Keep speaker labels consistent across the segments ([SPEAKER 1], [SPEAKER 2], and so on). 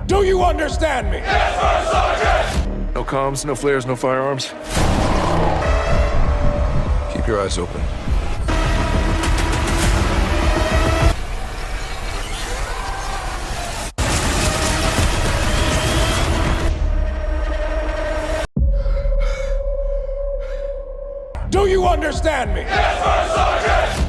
[SPEAKER 1] Do you understand me?
[SPEAKER 2] Yes, First Sergeant!
[SPEAKER 3] No comms, no flares, no firearms. Keep your eyes open.
[SPEAKER 1] Do you understand me?
[SPEAKER 2] Yes, First Sergeant!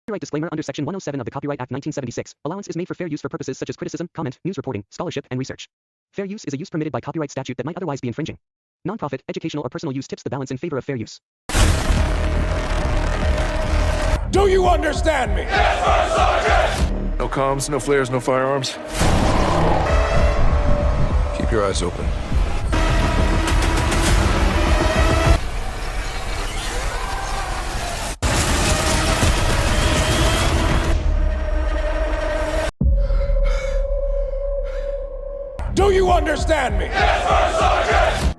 [SPEAKER 4] Copyright disclaimer under Section 107 of the Copyright Act 1976. Allowance is made for fair use for purposes such as criticism, comment, news reporting, scholarship, and research. Fair use is a use permitted by copyright statute that might otherwise be infringing. Nonprofit, educational, or personal use tips the balance in favor of fair use.
[SPEAKER 1] Do you understand me?
[SPEAKER 2] Yes, First Sergeant!
[SPEAKER 3] No comms, no flares, no firearms. Keep your eyes open.
[SPEAKER 1] Do you understand me?
[SPEAKER 2] Yes, First Sergeant!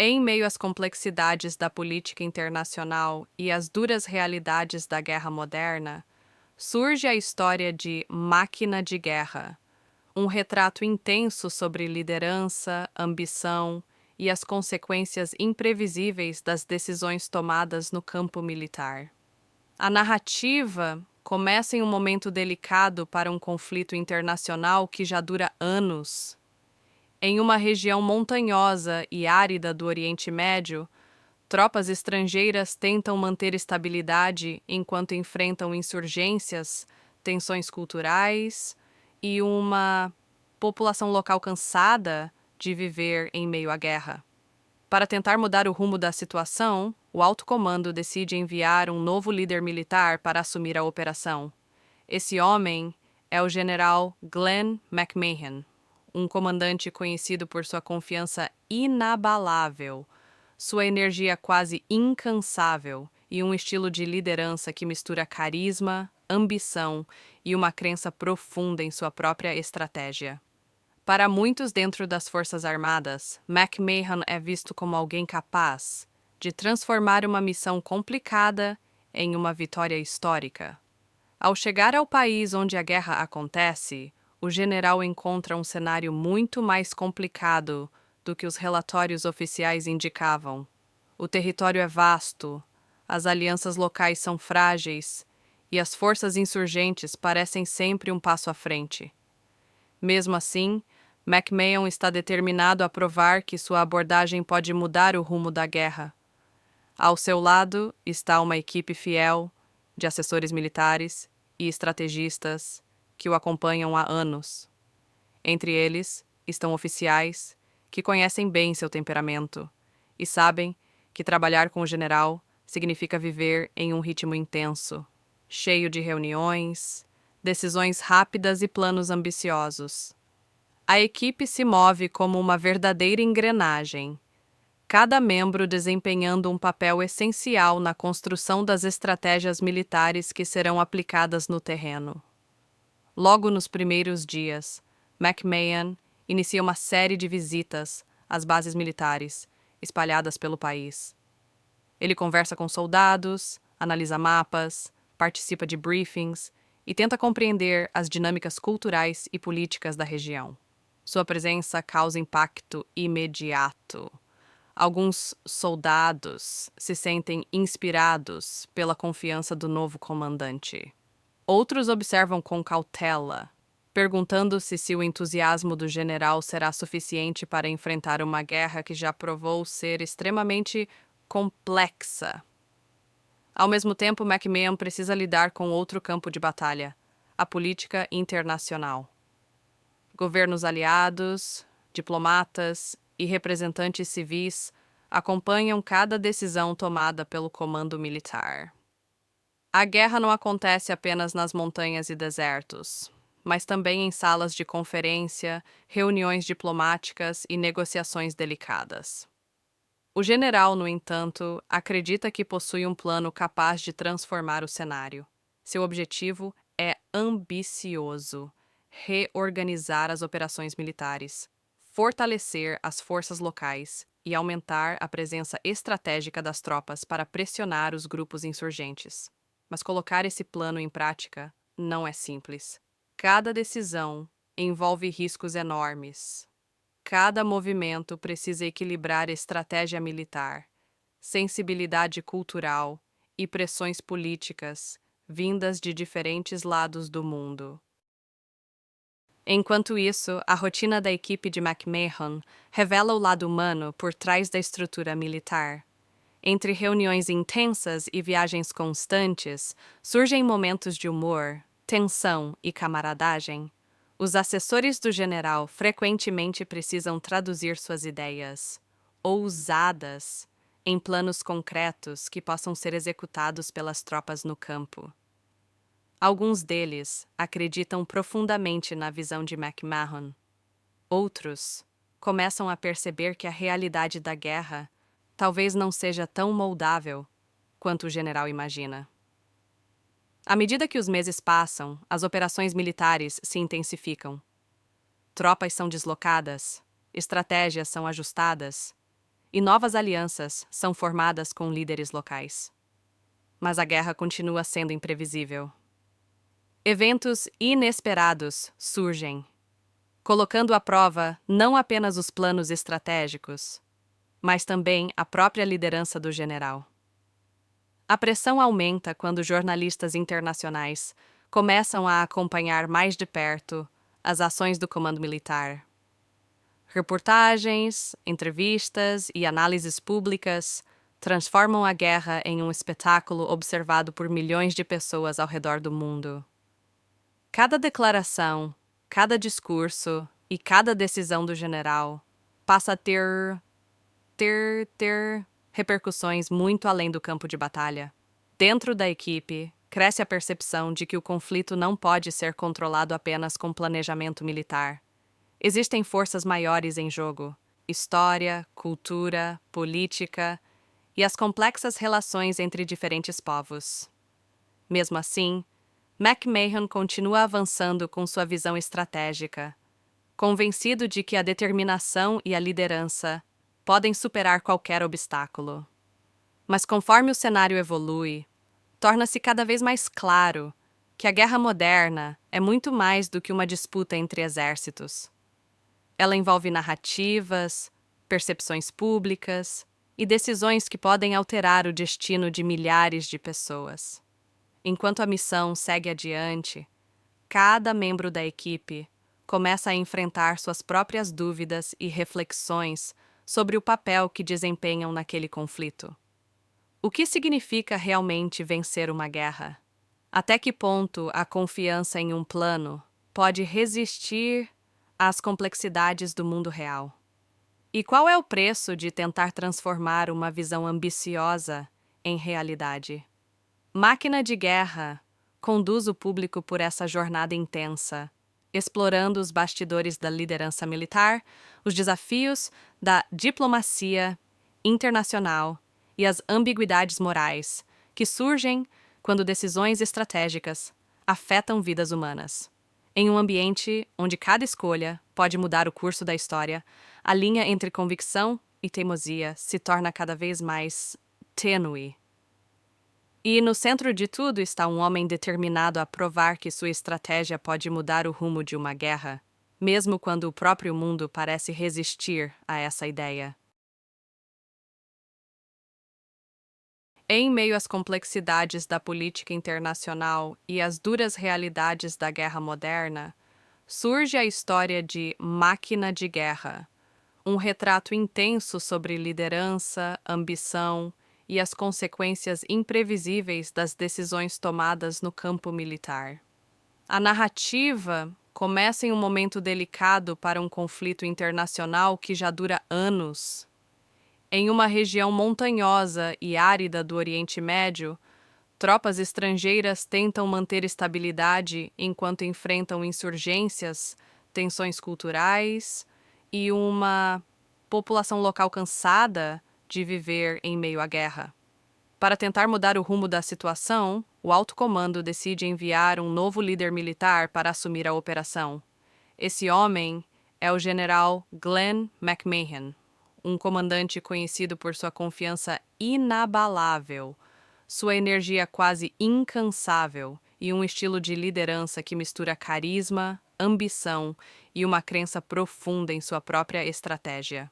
[SPEAKER 5] Em meio às complexidades da política internacional e às duras realidades da guerra moderna, surge a história de Máquina de Guerra, um retrato intenso sobre liderança, ambição e as consequências imprevisíveis das decisões tomadas no campo militar. A narrativa começa em um momento delicado para um conflito internacional que já dura anos. Em uma região montanhosa e árida do Oriente Médio, tropas estrangeiras tentam manter estabilidade enquanto enfrentam insurgências, tensões culturais e uma população local cansada de viver em meio à guerra. Para tentar mudar o rumo da situação, o alto comando decide enviar um novo líder militar para assumir a operação. Esse homem é o general Glenn McMahon, um comandante conhecido por sua confiança inabalável, sua energia quase incansável e um estilo de liderança que mistura carisma, ambição e uma crença profunda em sua própria estratégia. Para muitos dentro das Forças Armadas, McMahon é visto como alguém capaz de transformar uma missão complicada em uma vitória histórica. Ao chegar ao país onde a guerra acontece, o general encontra um cenário muito mais complicado do que os relatórios oficiais indicavam. O território é vasto, as alianças locais são frágeis e as forças insurgentes parecem sempre um passo à frente. Mesmo assim, McMahon está determinado a provar que sua abordagem pode mudar o rumo da guerra. Ao seu lado está uma equipe fiel de assessores militares e estrategistas que o acompanham há anos. Entre eles estão oficiais que conhecem bem seu temperamento e sabem que trabalhar com o general significa viver em um ritmo intenso, cheio de reuniões, decisões rápidas e planos ambiciosos. A equipe se move como uma verdadeira engrenagem, cada membro desempenhando um papel essencial na construção das estratégias militares que serão aplicadas no terreno. Logo nos primeiros dias, McMahon inicia uma série de visitas às bases militares espalhadas pelo país. Ele conversa com soldados, analisa mapas, participa de briefings e tenta compreender as dinâmicas culturais e políticas da região. Sua presença causa impacto imediato. Alguns soldados se sentem inspirados pela confiança do novo comandante. Outros observam com cautela, perguntando-se se o entusiasmo do general será suficiente para enfrentar uma guerra que já provou ser extremamente complexa. Ao mesmo tempo, McMahon precisa lidar com outro campo de batalha, a política internacional. Governos aliados, diplomatas e representantes civis acompanham cada decisão tomada pelo comando militar. A guerra não acontece apenas nas montanhas e desertos, mas também em salas de conferência, reuniões diplomáticas e negociações delicadas. O general, no entanto, acredita que possui um plano capaz de transformar o cenário. Seu objetivo é ambicioso: reorganizar as operações militares, fortalecer as forças locais e aumentar a presença estratégica das tropas para pressionar os grupos insurgentes. Mas colocar esse plano em prática não é simples. Cada decisão envolve riscos enormes. Cada movimento precisa equilibrar estratégia militar, sensibilidade cultural e pressões políticas vindas de diferentes lados do mundo. Enquanto isso, a rotina da equipe de McMahon revela o lado humano por trás da estrutura militar. Entre reuniões intensas e viagens constantes, surgem momentos de humor, tensão e camaradagem. Os assessores do general frequentemente precisam traduzir suas ideias, ousadas, em planos concretos que possam ser executados pelas tropas no campo. Alguns deles acreditam profundamente na visão de McMahon. Outros começam a perceber que a realidade da guerra talvez não seja tão moldável quanto o general imagina. À medida que os meses passam, as operações militares se intensificam. Tropas são deslocadas, estratégias são ajustadas e novas alianças são formadas com líderes locais. Mas a guerra continua sendo imprevisível. Eventos inesperados surgem, colocando à prova não apenas os planos estratégicos, mas também a própria liderança do general. A pressão aumenta quando jornalistas internacionais começam a acompanhar mais de perto as ações do comando militar. Reportagens, entrevistas e análises públicas transformam a guerra em um espetáculo observado por milhões de pessoas ao redor do mundo. Cada declaração, cada discurso e cada decisão do general passa a ter repercussões muito além do campo de batalha. Dentro da equipe, cresce a percepção de que o conflito não pode ser controlado apenas com planejamento militar. Existem forças maiores em jogo: história, cultura, política e as complexas relações entre diferentes povos. Mesmo assim, McMahon continua avançando com sua visão estratégica, convencido de que a determinação e a liderança podem superar qualquer obstáculo. Mas conforme o cenário evolui, torna-se cada vez mais claro que a guerra moderna é muito mais do que uma disputa entre exércitos. Ela envolve narrativas, percepções públicas e decisões que podem alterar o destino de milhares de pessoas. Enquanto a missão segue adiante, cada membro da equipe começa a enfrentar suas próprias dúvidas e reflexões sobre o papel que desempenham naquele conflito. O que significa realmente vencer uma guerra? Até que ponto a confiança em um plano pode resistir às complexidades do mundo real? E qual é o preço de tentar transformar uma visão ambiciosa em realidade? Máquina de Guerra conduz o público por essa jornada intensa, explorando os bastidores da liderança militar, os desafios da diplomacia internacional e as ambiguidades morais que surgem quando decisões estratégicas afetam vidas humanas. Em um ambiente onde cada escolha pode mudar o curso da história, a linha entre convicção e teimosia se torna cada vez mais tênue. E no centro de tudo está um homem determinado a provar que sua estratégia pode mudar o rumo de uma guerra, mesmo quando o próprio mundo parece resistir a essa ideia. Em meio às complexidades da política internacional e às duras realidades da guerra moderna, surge a história de Máquina de Guerra, um retrato intenso sobre liderança, ambição e as consequências imprevisíveis das decisões tomadas no campo militar. A narrativa começa em um momento delicado para um conflito internacional que já dura anos. Em uma região montanhosa e árida do Oriente Médio, tropas estrangeiras tentam manter estabilidade enquanto enfrentam insurgências, tensões culturais e uma população local cansada de viver em meio à guerra. Para tentar mudar o rumo da situação, o alto comando decide enviar um novo líder militar para assumir a operação. Esse homem é o general Glenn McMahon, um comandante conhecido por sua confiança inabalável, sua energia quase incansável e um estilo de liderança que mistura carisma, ambição e uma crença profunda em sua própria estratégia.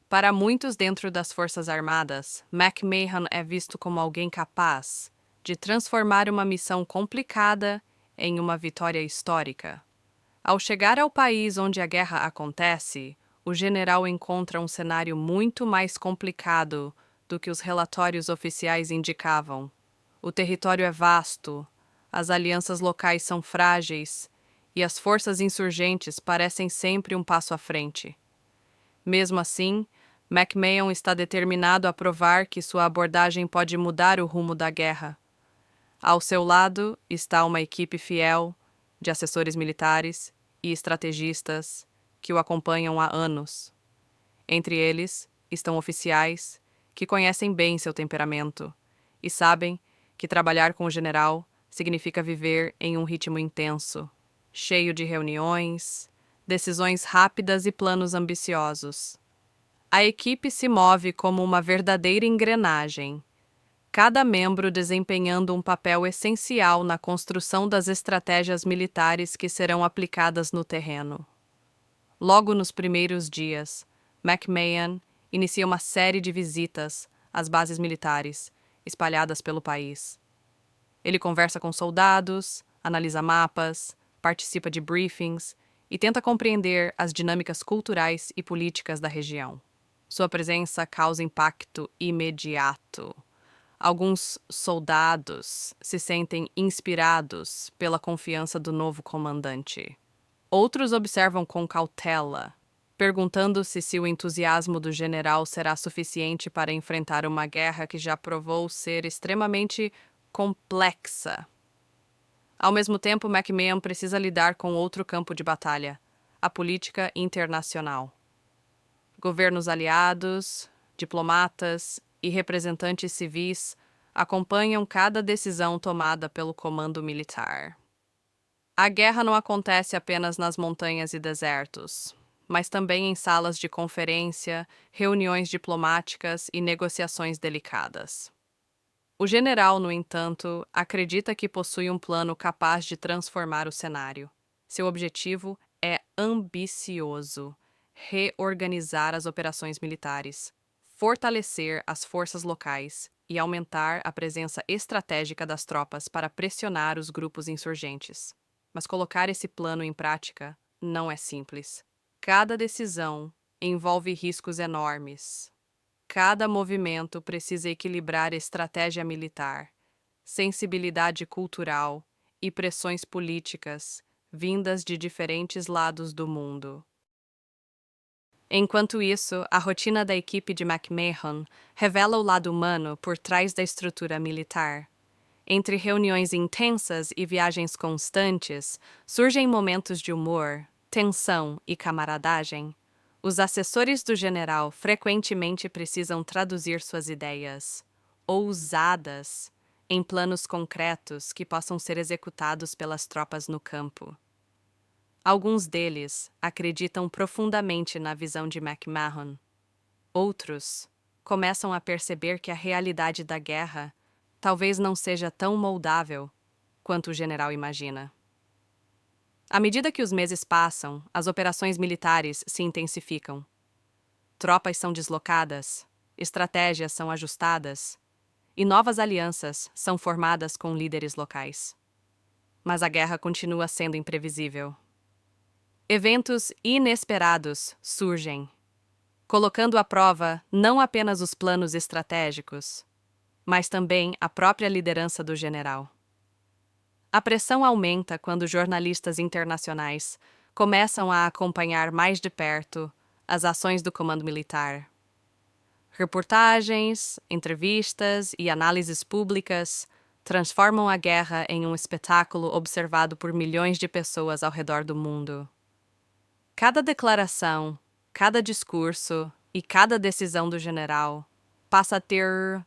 [SPEAKER 5] Para muitos dentro das Forças Armadas, McMahon é visto como alguém capaz de transformar uma missão complicada em uma vitória histórica. Ao chegar ao país onde a guerra acontece, o general encontra um cenário muito mais complicado do que os relatórios oficiais indicavam. O território é vasto, as alianças locais são frágeis e as forças insurgentes parecem sempre um passo à frente. Mesmo assim, McMahon está determinado a provar que sua abordagem pode mudar o rumo da guerra. Ao seu lado está uma equipe fiel de assessores militares e estrategistas que o acompanham há anos. Entre eles estão oficiais que conhecem bem seu temperamento e sabem que trabalhar com o general significa viver em um ritmo intenso, cheio de reuniões, decisões rápidas e planos ambiciosos. A equipe se move como uma verdadeira engrenagem, cada membro desempenhando um papel essencial na construção das estratégias militares que serão aplicadas no terreno. Logo nos primeiros dias, McMahon inicia uma série de visitas às bases militares espalhadas pelo país. Ele conversa com soldados, analisa mapas, participa de briefings e tenta compreender as dinâmicas culturais e políticas da região. Sua presença causa impacto imediato. Alguns soldados se sentem inspirados pela confiança do novo comandante. Outros observam com cautela, perguntando-se se o entusiasmo do general será suficiente para enfrentar uma guerra que já provou ser extremamente complexa. Ao mesmo tempo, McMahon precisa lidar com outro campo de batalha, a política internacional. Governos aliados, diplomatas e representantes civis acompanham cada decisão tomada pelo comando militar. A guerra não acontece apenas nas montanhas e desertos, mas também em salas de conferência, reuniões diplomáticas e negociações delicadas. O general, no entanto, acredita que possui um plano capaz de transformar o cenário. Seu objetivo é ambicioso: reorganizar as operações militares, fortalecer as forças locais e aumentar a presença estratégica das tropas para pressionar os grupos insurgentes. Mas colocar esse plano em prática não é simples. Cada decisão envolve riscos enormes. Cada movimento precisa equilibrar estratégia militar, sensibilidade cultural e pressões políticas vindas de diferentes lados do mundo. Enquanto isso, a rotina da equipe de McMahon revela o lado humano por trás da estrutura militar. Entre reuniões intensas e viagens constantes, surgem momentos de humor, tensão e camaradagem. Os assessores do general frequentemente precisam traduzir suas ideias, ousadas, em planos concretos que possam ser executados pelas tropas no campo. Alguns deles acreditam profundamente na visão de McMahon. Outros começam a perceber que a realidade da guerra talvez não seja tão moldável quanto o general imagina. À medida que os meses passam, as operações militares se intensificam. Tropas são deslocadas, estratégias são ajustadas e novas alianças são formadas com líderes locais. Mas a guerra continua sendo imprevisível. Eventos inesperados surgem, colocando à prova não apenas os planos estratégicos, mas também a própria liderança do general. A pressão aumenta quando jornalistas internacionais começam a acompanhar mais de perto as ações do comando militar. Reportagens, entrevistas e análises públicas transformam a guerra em um espetáculo observado por milhões de pessoas ao redor do mundo. Cada declaração, cada discurso e cada decisão do general passa a ter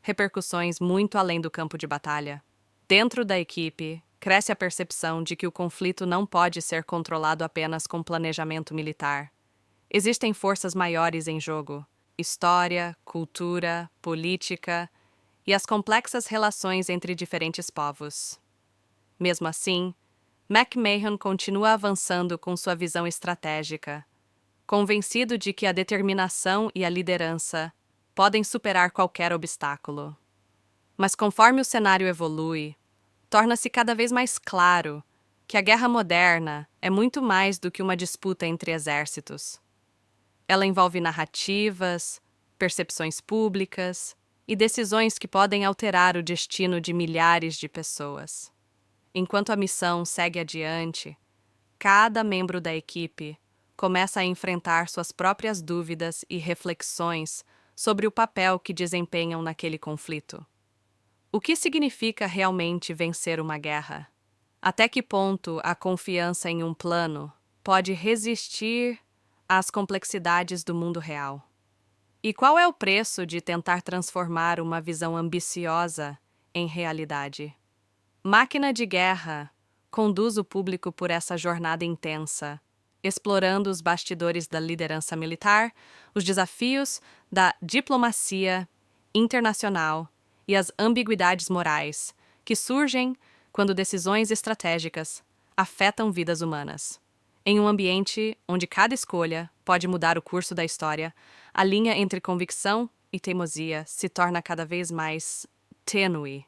[SPEAKER 5] repercussões muito além do campo de batalha. Dentro da equipe, cresce a percepção de que o conflito não pode ser controlado apenas com planejamento militar. Existem forças maiores em jogo: história, cultura, política e as complexas relações entre diferentes povos. Mesmo assim, McMahon continua avançando com sua visão estratégica, convencido de que a determinação e a liderança podem superar qualquer obstáculo. Mas conforme o cenário evolui, torna-se cada vez mais claro que a guerra moderna é muito mais do que uma disputa entre exércitos. Ela envolve narrativas, percepções públicas e decisões que podem alterar o destino de milhares de pessoas. Enquanto a missão segue adiante, cada membro da equipe começa a enfrentar suas próprias dúvidas e reflexões sobre o papel que desempenham naquele conflito. O que significa realmente vencer uma guerra? Até que ponto a confiança em um plano pode resistir às complexidades do mundo real? E qual é o preço de tentar transformar uma visão ambiciosa em realidade? Máquina de Guerra conduz o público por essa jornada intensa, explorando os bastidores da liderança militar, os desafios da diplomacia internacional e as ambiguidades morais que surgem quando decisões estratégicas afetam vidas humanas. Em um ambiente onde cada escolha pode mudar o curso da história, a linha entre convicção e teimosia se torna cada vez mais tênue.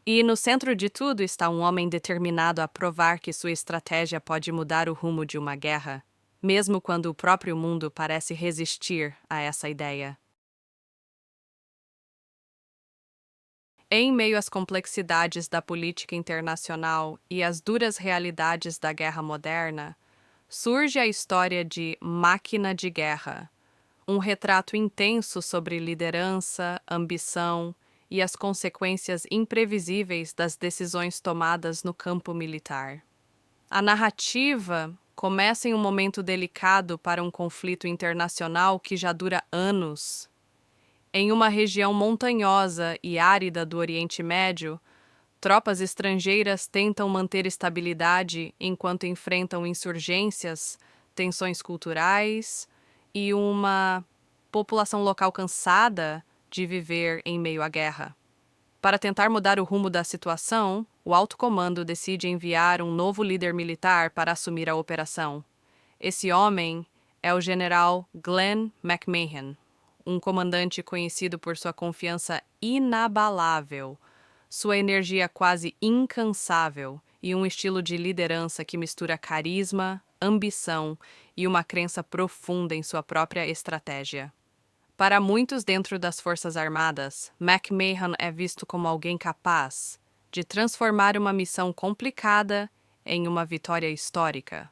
[SPEAKER 5] E no centro de tudo está um homem determinado a provar que sua estratégia pode mudar o rumo de uma guerra, mesmo quando o próprio mundo parece resistir a essa ideia. Em meio às complexidades da política internacional e às duras realidades da guerra moderna, surge a história de Máquina de Guerra, um retrato intenso sobre liderança, ambição e as consequências imprevisíveis das decisões tomadas no campo militar. A narrativa começa em um momento delicado para um conflito internacional que já dura anos. Em uma região montanhosa e árida do Oriente Médio, tropas estrangeiras tentam manter estabilidade enquanto enfrentam insurgências, tensões culturais e uma população local cansada de viver em meio à guerra. Para tentar mudar o rumo da situação, o alto comando decide enviar um novo líder militar para assumir a operação. Esse homem é o general Glenn McMahon, um comandante conhecido por sua confiança inabalável, sua energia quase incansável e um estilo de liderança que mistura carisma, ambição e uma crença profunda em sua própria estratégia. Para muitos dentro das Forças Armadas, McMahon é visto como alguém capaz de transformar uma missão complicada em uma vitória histórica.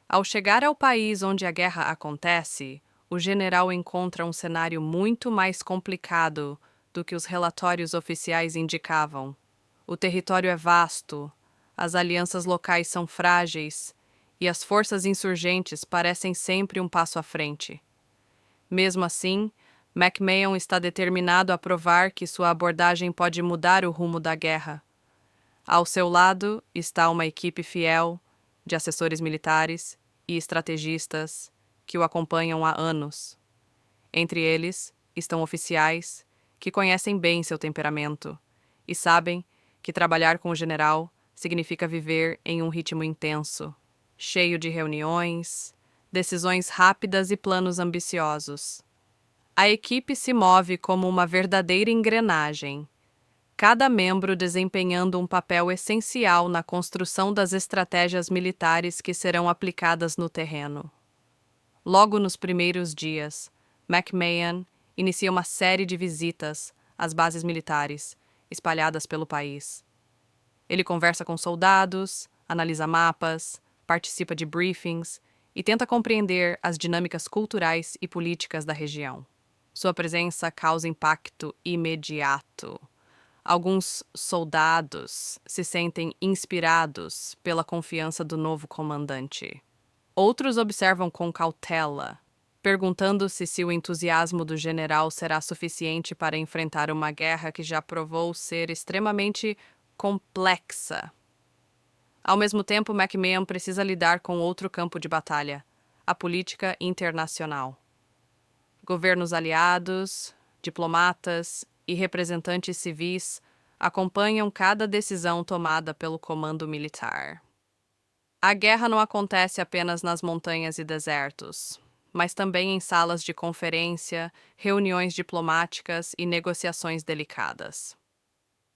[SPEAKER 5] Ao chegar ao país onde a guerra acontece, o general encontra um cenário muito mais complicado do que os relatórios oficiais indicavam. O território é vasto, as alianças locais são frágeis e as forças insurgentes parecem sempre um passo à frente. Mesmo assim, McMahon está determinado a provar que sua abordagem pode mudar o rumo da guerra. Ao seu lado está uma equipe fiel de assessores militares e estrategistas que o acompanham há anos. Entre eles estão oficiais que conhecem bem seu temperamento e sabem que trabalhar com o general significa viver em um ritmo intenso, cheio de reuniões, decisões rápidas e planos ambiciosos. A equipe se move como uma verdadeira engrenagem, cada membro desempenhando um papel essencial na construção das estratégias militares que serão aplicadas no terreno. Logo nos primeiros dias, McMahon inicia uma série de visitas às bases militares espalhadas pelo país. Ele conversa com soldados, analisa mapas, participa de briefings e tenta compreender as dinâmicas culturais e políticas da região. Sua presença causa impacto imediato. Alguns soldados se sentem inspirados pela confiança do novo comandante. Outros observam com cautela, perguntando-se se o entusiasmo do general será suficiente para enfrentar uma guerra que já provou ser extremamente complexa. Ao mesmo tempo, McMahon precisa lidar com outro campo de batalha, a política internacional. Governos aliados, diplomatas e representantes civis acompanham cada decisão tomada pelo comando militar. A guerra não acontece apenas nas montanhas e desertos, mas também em salas de conferência, reuniões diplomáticas e negociações delicadas.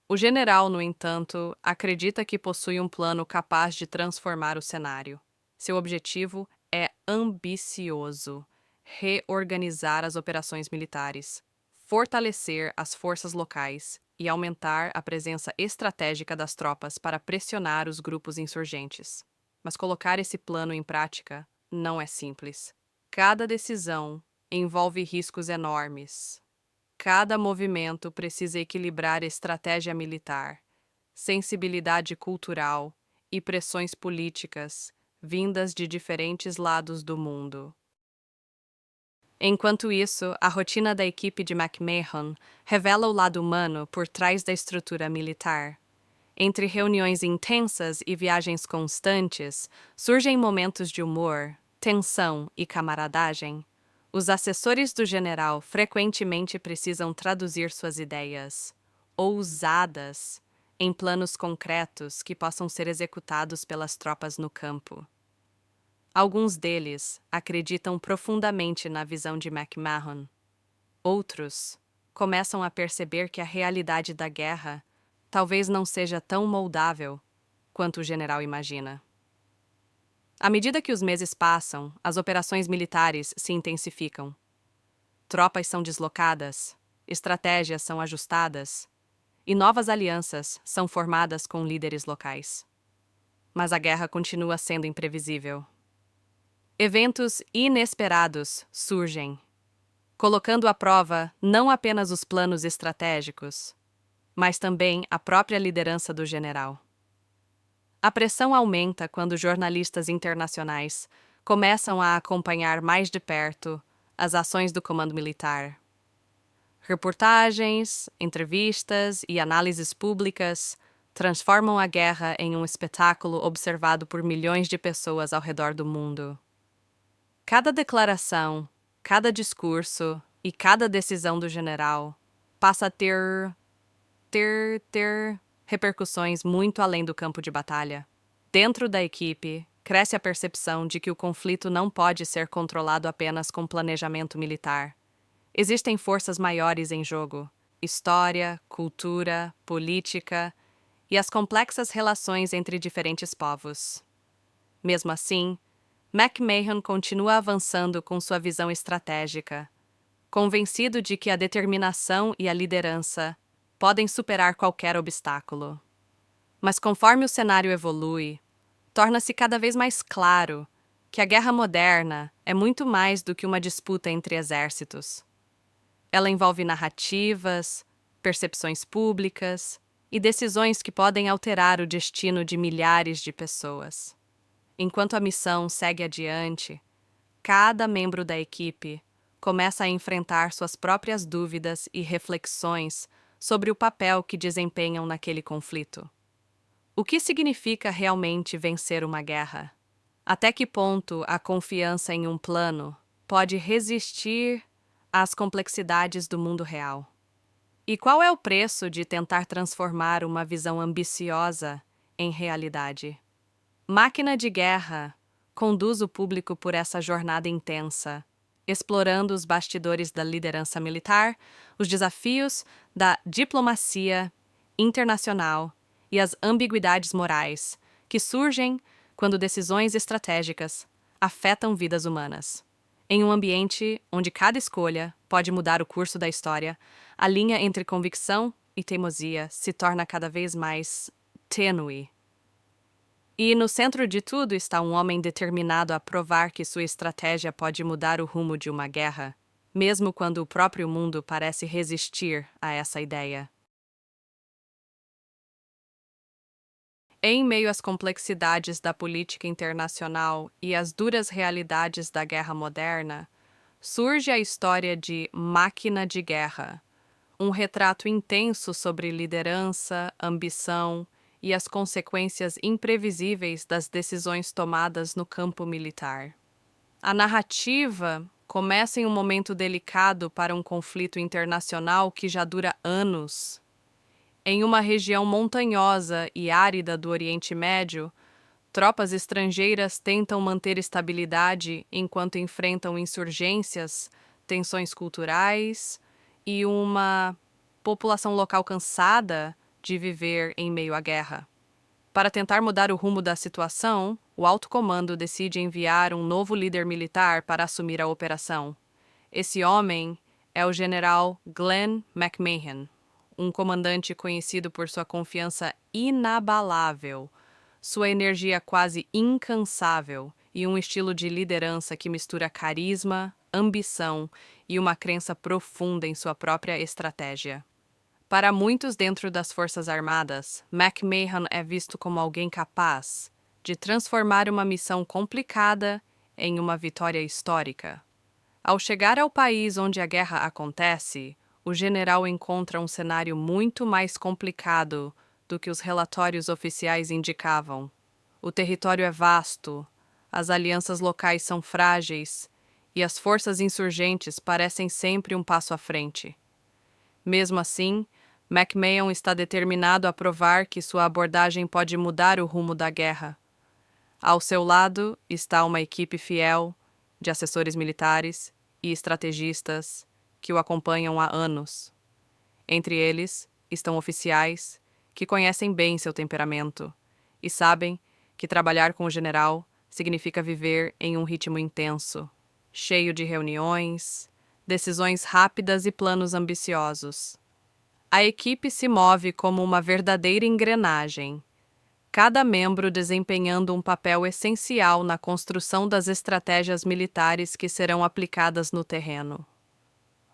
[SPEAKER 5] O general, no entanto, acredita que possui um plano capaz de transformar o cenário. Seu objetivo é ambicioso: reorganizar as operações militares, fortalecer as forças locais e aumentar a presença estratégica das tropas para pressionar os grupos insurgentes. Mas colocar esse plano em prática não é simples. Cada decisão envolve riscos enormes. Cada movimento precisa equilibrar estratégia militar, sensibilidade cultural e pressões políticas vindas de diferentes lados do mundo. Enquanto isso, a rotina da equipe de McMahon revela o lado humano por trás da estrutura militar. Entre reuniões intensas e viagens constantes, surgem momentos de humor, tensão e camaradagem. Os assessores do general frequentemente precisam traduzir suas ideias, ousadas, em planos concretos que possam ser executados pelas tropas no campo. Alguns deles acreditam profundamente na visão de McMahon. Outros começam a perceber que a realidade da guerra talvez não seja tão moldável quanto o general imagina. À medida que os meses passam, as operações militares se intensificam. Tropas são deslocadas, estratégias são ajustadas e novas alianças são formadas com líderes locais. Mas a guerra continua sendo imprevisível. Eventos inesperados surgem, colocando à prova não apenas os planos estratégicos, mas também a própria liderança do general. A pressão aumenta quando jornalistas internacionais começam a acompanhar mais de perto as ações do comando militar. Reportagens, entrevistas e análises públicas transformam a guerra em um espetáculo observado por milhões de pessoas ao redor do mundo. Cada declaração, cada discurso e cada decisão do general passa a ter repercussões muito além do campo de batalha. Dentro da equipe, cresce a percepção de que o conflito não pode ser controlado apenas com planejamento militar. Existem forças maiores em jogo: história, cultura, política e as complexas relações entre diferentes povos. Mesmo assim, McMahon continua avançando com sua visão estratégica, convencido de que a determinação e a liderança podem superar qualquer obstáculo. Mas conforme o cenário evolui, torna-se cada vez mais claro que a guerra moderna é muito mais do que uma disputa entre exércitos. Ela envolve narrativas, percepções públicas e decisões que podem alterar o destino de milhares de pessoas. Enquanto a missão segue adiante, cada membro da equipe começa a enfrentar suas próprias dúvidas e reflexões sobre o papel que desempenham naquele conflito. O que significa realmente vencer uma guerra? Até que ponto a confiança em um plano pode resistir às complexidades do mundo real? E qual é o preço de tentar transformar uma visão ambiciosa em realidade? Máquina de Guerra conduz o público por essa jornada intensa, explorando os bastidores da liderança militar, os desafios da diplomacia internacional e as ambiguidades morais que surgem quando decisões estratégicas afetam vidas humanas. Em um ambiente onde cada escolha pode mudar o curso da história, a linha entre convicção e teimosia se torna cada vez mais tênue. E no centro de tudo está um homem determinado a provar que sua estratégia pode mudar o rumo de uma guerra, mesmo quando o próprio mundo parece resistir a essa ideia. Em meio às complexidades da política internacional e às duras realidades da guerra moderna, surge a história de Máquina de Guerra, um retrato intenso sobre liderança, ambição e as consequências imprevisíveis das decisões tomadas no campo militar. A narrativa começa em um momento delicado para um conflito internacional que já dura anos. Em uma região montanhosa e árida do Oriente Médio, tropas estrangeiras tentam manter estabilidade enquanto enfrentam insurgências, tensões culturais e uma população local cansada de viver em meio à guerra. Para tentar mudar o rumo da situação, o alto comando decide enviar um novo líder militar para assumir a operação. Esse homem é o general Glenn McMahon, um comandante conhecido por sua confiança inabalável, sua energia quase incansável e um estilo de liderança que mistura carisma, ambição e uma crença profunda em sua própria estratégia. Para muitos dentro das Forças Armadas, McMahon é visto como alguém capaz de transformar uma missão complicada em uma vitória histórica. Ao chegar ao país onde a guerra acontece, o general encontra um cenário muito mais complicado do que os relatórios oficiais indicavam. O território é vasto, as alianças locais são frágeis e as forças insurgentes parecem sempre um passo à frente. Mesmo assim, McMahon está determinado a provar que sua abordagem pode mudar o rumo da guerra. Ao seu lado está uma equipe fiel de assessores militares e estrategistas que o acompanham há anos. Entre eles estão oficiais que conhecem bem seu temperamento e sabem que trabalhar com o general significa viver em um ritmo intenso, cheio de reuniões, decisões rápidas e planos ambiciosos. A equipe se move como uma verdadeira engrenagem, cada membro desempenhando um papel essencial na construção das estratégias militares que serão aplicadas no terreno.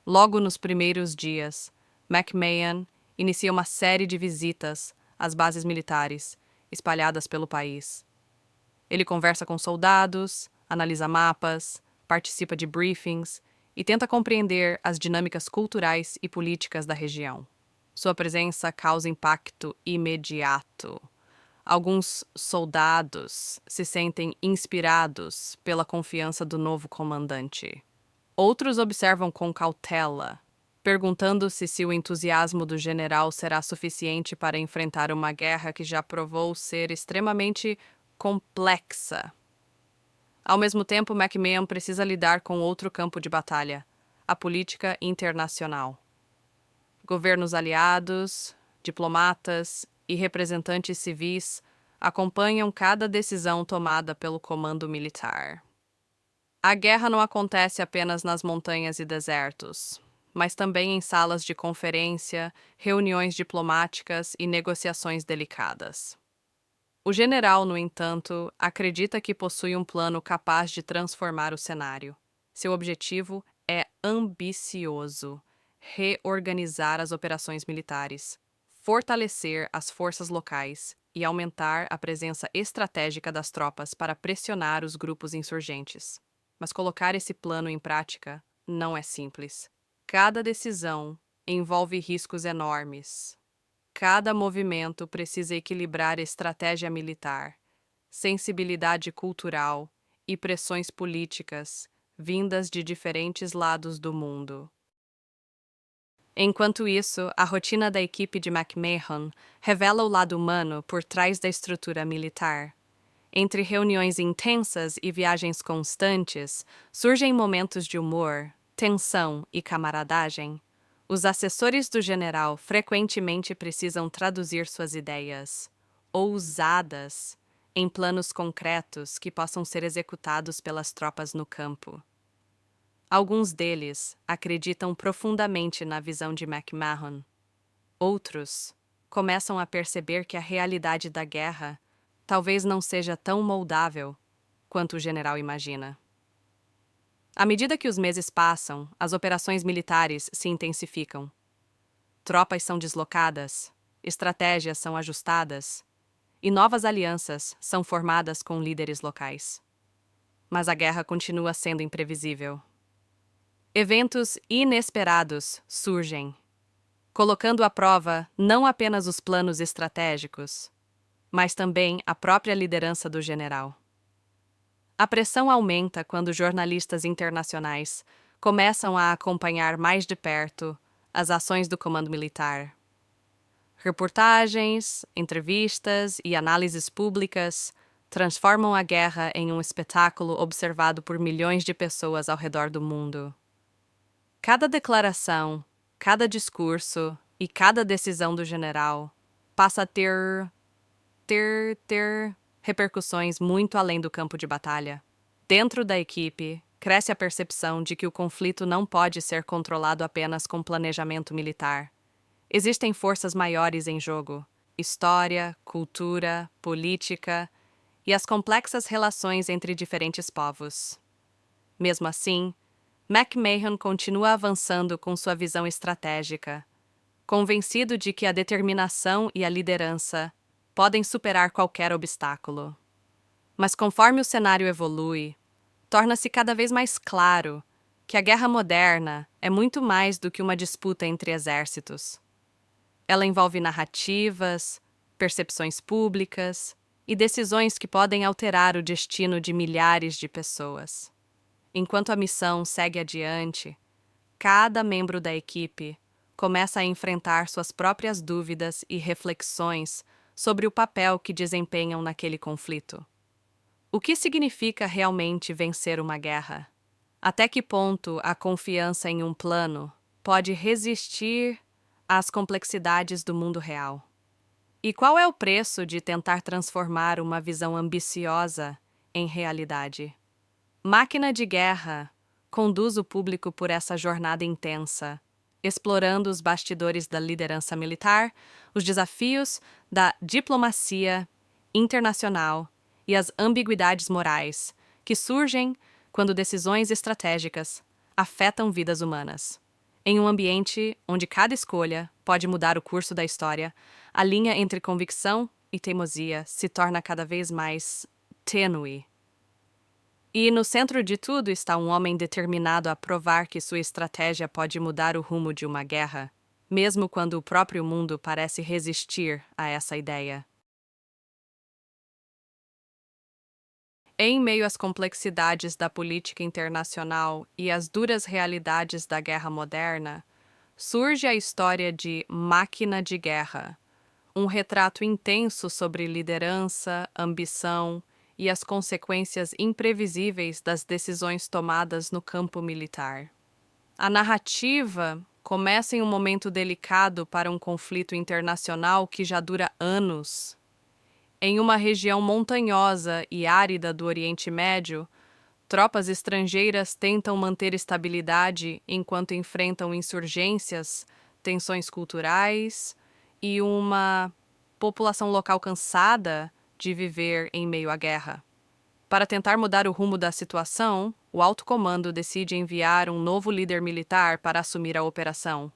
[SPEAKER 5] Logo nos primeiros dias, McMahon inicia uma série de visitas às bases militares espalhadas pelo país. Ele conversa com soldados, analisa mapas, participa de briefings e tenta compreender as dinâmicas culturais e políticas da região. Sua presença causa impacto imediato. Alguns soldados se sentem inspirados pela confiança do novo comandante. Outros observam com cautela, perguntando-se se o entusiasmo do general será suficiente para enfrentar uma guerra que já provou ser extremamente complexa. Ao mesmo tempo, McMahon precisa lidar com outro campo de batalha, a política internacional. Governos aliados, diplomatas e representantes civis acompanham cada decisão tomada pelo comando militar. A guerra não acontece apenas nas montanhas e desertos, mas também em salas de conferência, reuniões diplomáticas e negociações delicadas. O general, no entanto, acredita que possui um plano capaz de transformar o cenário. Seu objetivo é ambicioso: reorganizar as operações militares, fortalecer as forças locais e aumentar a presença estratégica das tropas para pressionar os grupos insurgentes. Mas colocar esse plano em prática não é simples. Cada decisão envolve riscos enormes. Cada movimento precisa equilibrar estratégia militar, sensibilidade cultural e pressões políticas vindas de diferentes lados do mundo. Enquanto isso, a rotina da equipe de McMahon revela o lado humano por trás da estrutura militar. Entre reuniões intensas e viagens constantes, surgem momentos de humor, tensão e camaradagem. Os assessores do general frequentemente precisam traduzir suas ideias, ousadas, em planos concretos que possam ser executados pelas tropas no campo. Alguns deles acreditam profundamente na visão de McMahon. Outros começam a perceber que a realidade da guerra talvez não seja tão moldável quanto o general imagina. À medida que os meses passam, as operações militares se intensificam. Tropas são deslocadas, estratégias são ajustadas e novas alianças são formadas com líderes locais. Mas a guerra continua sendo imprevisível. Eventos inesperados surgem, colocando à prova não apenas os planos estratégicos, mas também a própria liderança do general. A pressão aumenta quando jornalistas internacionais começam a acompanhar mais de perto as ações do comando militar. Reportagens, entrevistas e análises públicas transformam a guerra em um espetáculo observado por milhões de pessoas ao redor do mundo. Cada declaração, cada discurso e cada decisão do general passa a ter repercussões muito além do campo de batalha. Dentro da equipe, cresce a percepção de que o conflito não pode ser controlado apenas com planejamento militar. Existem forças maiores em jogo: história, cultura, política e as complexas relações entre diferentes povos. Mesmo assim, McMahon continua avançando com sua visão estratégica, convencido de que a determinação e a liderança podem superar qualquer obstáculo. Mas conforme o cenário evolui, torna-se cada vez mais claro que a guerra moderna é muito mais do que uma disputa entre exércitos. Ela envolve narrativas, percepções públicas e decisões que podem alterar o destino de milhares de pessoas. Enquanto a missão segue adiante, cada membro da equipe começa a enfrentar suas próprias dúvidas e reflexões sobre o papel que desempenham naquele conflito. O que significa realmente vencer uma guerra? Até que ponto a confiança em um plano pode resistir às complexidades do mundo real? E qual é o preço de tentar transformar uma visão ambiciosa em realidade? Máquina de Guerra conduz o público por essa jornada intensa, explorando os bastidores da liderança militar, os desafios da diplomacia internacional e as ambiguidades morais que surgem quando decisões estratégicas afetam vidas humanas. Em um ambiente onde cada escolha pode mudar o curso da história, a linha entre convicção e teimosia se torna cada vez mais tênue. E no centro de tudo está um homem determinado a provar que sua estratégia pode mudar o rumo de uma guerra, mesmo quando o próprio mundo parece resistir a essa ideia. Em meio às complexidades da política internacional e às duras realidades da guerra moderna, surge a história de Máquina de Guerra, um retrato intenso sobre liderança, ambição e as consequências imprevisíveis das decisões tomadas no campo militar. A narrativa começa em um momento delicado para um conflito internacional que já dura anos. Em uma região montanhosa e árida do Oriente Médio, tropas estrangeiras tentam manter estabilidade enquanto enfrentam insurgências, tensões culturais e uma população local cansada de viver em meio à guerra. Para tentar mudar o rumo da situação, o alto comando decide enviar um novo líder militar para assumir a operação.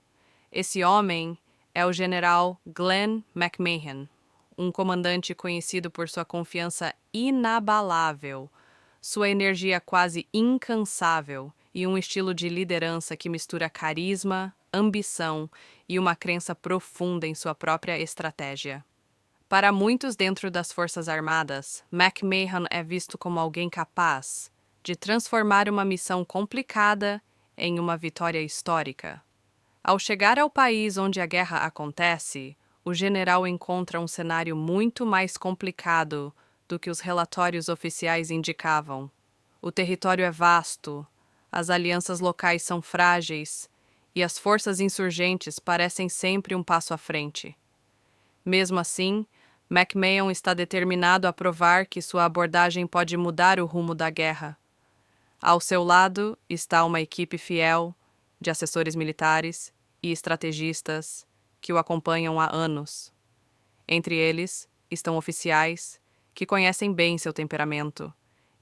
[SPEAKER 5] Esse homem é o general Glenn McMahon, um comandante conhecido por sua confiança inabalável, sua energia quase incansável e um estilo de liderança que mistura carisma, ambição e uma crença profunda em sua própria estratégia. Para muitos dentro das Forças Armadas, McMahon é visto como alguém capaz de transformar uma missão complicada em uma vitória histórica. Ao chegar ao país onde a guerra acontece, o general encontra um cenário muito mais complicado do que os relatórios oficiais indicavam. O território é vasto, as alianças locais são frágeis e as forças insurgentes parecem sempre um passo à frente. Mesmo assim, McMahon está determinado a provar que sua abordagem pode mudar o rumo da guerra. Ao seu lado está uma equipe fiel de assessores militares e estrategistas que o acompanham há anos. Entre eles estão oficiais que conhecem bem seu temperamento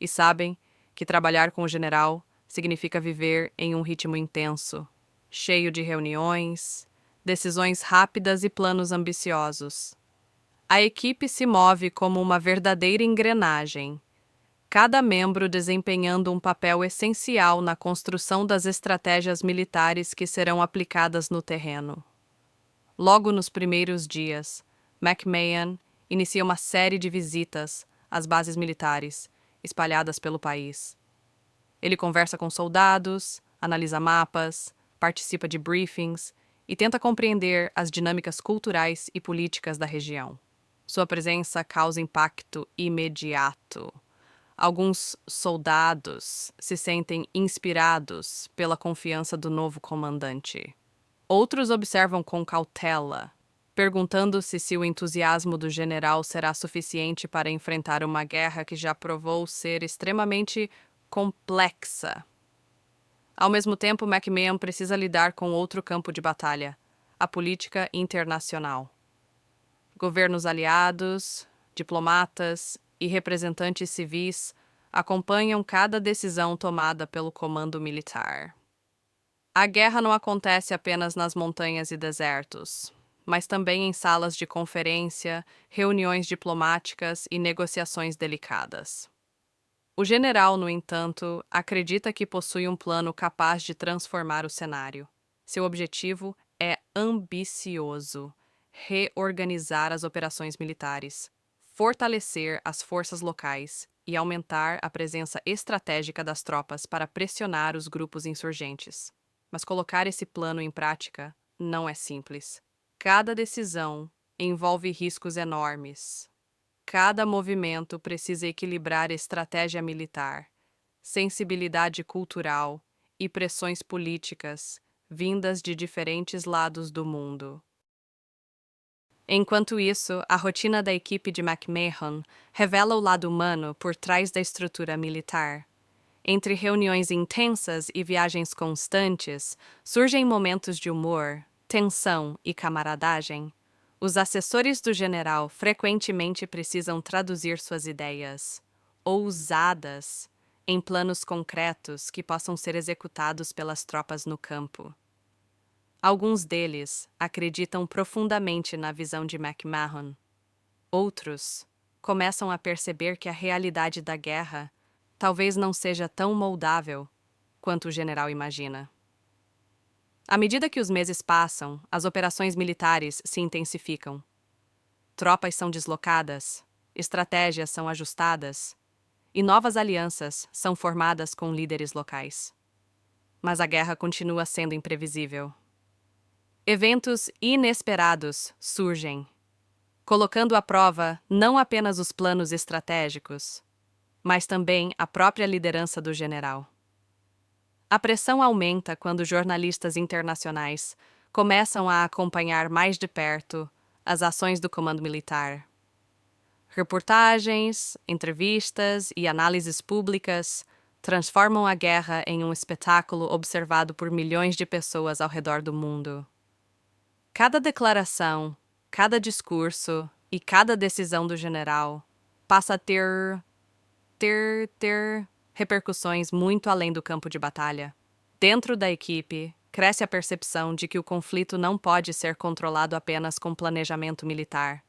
[SPEAKER 5] e sabem que trabalhar com o general significa viver em um ritmo intenso, cheio de reuniões, decisões rápidas e planos ambiciosos. A equipe se move como uma verdadeira engrenagem, cada membro desempenhando um papel essencial na construção das estratégias militares que serão aplicadas no terreno. Logo nos primeiros dias, McMahon inicia uma série de visitas às bases militares espalhadas pelo país. Ele conversa com soldados, analisa mapas, participa de briefings e tenta compreender as dinâmicas culturais e políticas da região. Sua presença causa impacto imediato. Alguns soldados se sentem inspirados pela confiança do novo comandante. Outros observam com cautela, perguntando-se se o entusiasmo do general será suficiente para enfrentar uma guerra que já provou ser extremamente complexa. Ao mesmo tempo, McMahon precisa lidar com outro campo de batalha, a política internacional. Governos aliados, diplomatas e representantes civis acompanham cada decisão tomada pelo comando militar. A guerra não acontece apenas nas montanhas e desertos, mas também em salas de conferência, reuniões diplomáticas e negociações delicadas. O general, no entanto, acredita que possui um plano capaz de transformar o cenário. Seu objetivo é ambicioso: reorganizar as operações militares, fortalecer as forças locais e aumentar a presença estratégica das tropas para pressionar os grupos insurgentes. Mas colocar esse plano em prática não é simples. Cada decisão envolve riscos enormes. Cada movimento precisa equilibrar estratégia militar, sensibilidade cultural e pressões políticas vindas de diferentes lados do mundo. Enquanto isso, a rotina da equipe de McMahon revela o lado humano por trás da estrutura militar. Entre reuniões intensas e viagens constantes, surgem momentos de humor, tensão e camaradagem. Os assessores do general frequentemente precisam traduzir suas ideias, ousadas, em planos concretos que possam ser executados pelas tropas no campo. Alguns deles acreditam profundamente na visão de McMahon. Outros começam a perceber que a realidade da guerra talvez não seja tão moldável quanto o general imagina. À medida que os meses passam, as operações militares se intensificam. Tropas são deslocadas, estratégias são ajustadas e novas alianças são formadas com líderes locais. Mas a guerra continua sendo imprevisível. Eventos inesperados surgem, colocando à prova não apenas os planos estratégicos, mas também a própria liderança do general. A pressão aumenta quando jornalistas internacionais começam a acompanhar mais de perto as ações do comando militar. Reportagens, entrevistas e análises públicas transformam a guerra em um espetáculo observado por milhões de pessoas ao redor do mundo. Cada declaração, cada discurso e cada decisão do general passa a ter repercussões muito além do campo de batalha. Dentro da equipe, cresce a percepção de que o conflito não pode ser controlado apenas com planejamento militar.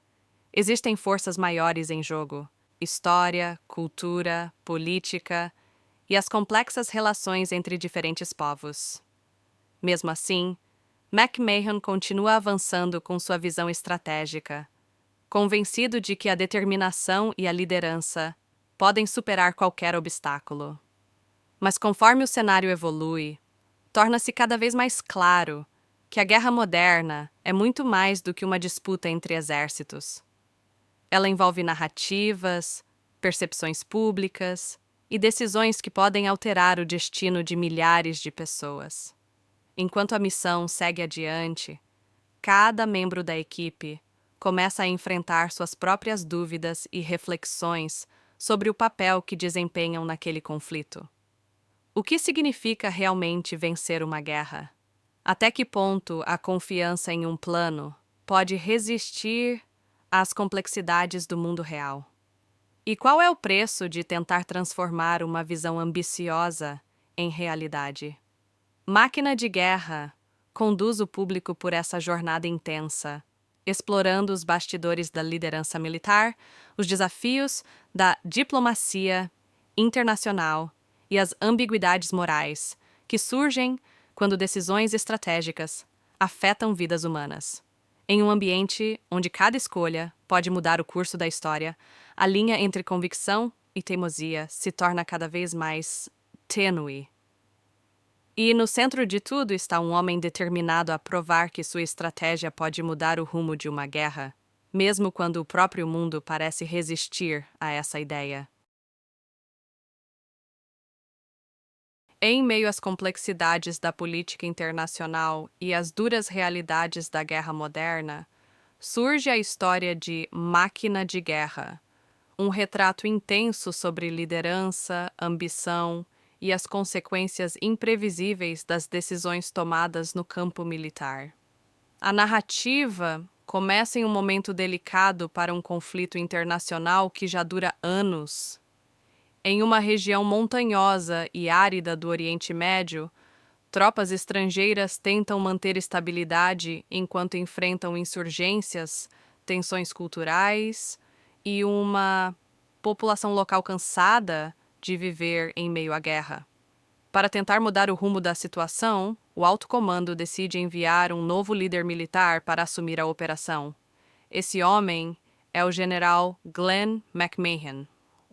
[SPEAKER 5] Existem forças maiores em jogo: história, cultura, política e as complexas relações entre diferentes povos. Mesmo assim, McMahon continua avançando com sua visão estratégica, convencido de que a determinação e a liderança podem superar qualquer obstáculo. Mas conforme o cenário evolui, torna-se cada vez mais claro que a guerra moderna é muito mais do que uma disputa entre exércitos. Ela envolve narrativas, percepções públicas e decisões que podem alterar o destino de milhares de pessoas. Enquanto a missão segue adiante, cada membro da equipe começa a enfrentar suas próprias dúvidas e reflexões sobre o papel que desempenham naquele conflito. O que significa realmente vencer uma guerra? Até que ponto a confiança em um plano pode resistir às complexidades do mundo real? E qual é o preço de tentar transformar uma visão ambiciosa em realidade? Máquina de Guerra conduz o público por essa jornada intensa, explorando os bastidores da liderança militar, os desafios da diplomacia internacional e as ambiguidades morais que surgem quando decisões estratégicas afetam vidas humanas. Em um ambiente onde cada escolha pode mudar o curso da história, a linha entre convicção e teimosia se torna cada vez mais tênue. E no centro de tudo está um homem determinado a provar que sua estratégia pode mudar o rumo de uma guerra, mesmo quando o próprio mundo parece resistir a essa ideia. Em meio às complexidades da política internacional e às duras realidades da guerra moderna, surge a história de Máquina de Guerra, um retrato intenso sobre liderança, ambição e as consequências imprevisíveis das decisões tomadas no campo militar. A narrativa começa em um momento delicado para um conflito internacional que já dura anos. Em uma região montanhosa e árida do Oriente Médio, tropas estrangeiras tentam manter estabilidade enquanto enfrentam insurgências, tensões culturais e uma população local cansada de viver em meio à guerra. Para tentar mudar o rumo da situação, o alto comando decide enviar um novo líder militar para assumir a operação. Esse homem é o general Glenn McMahon,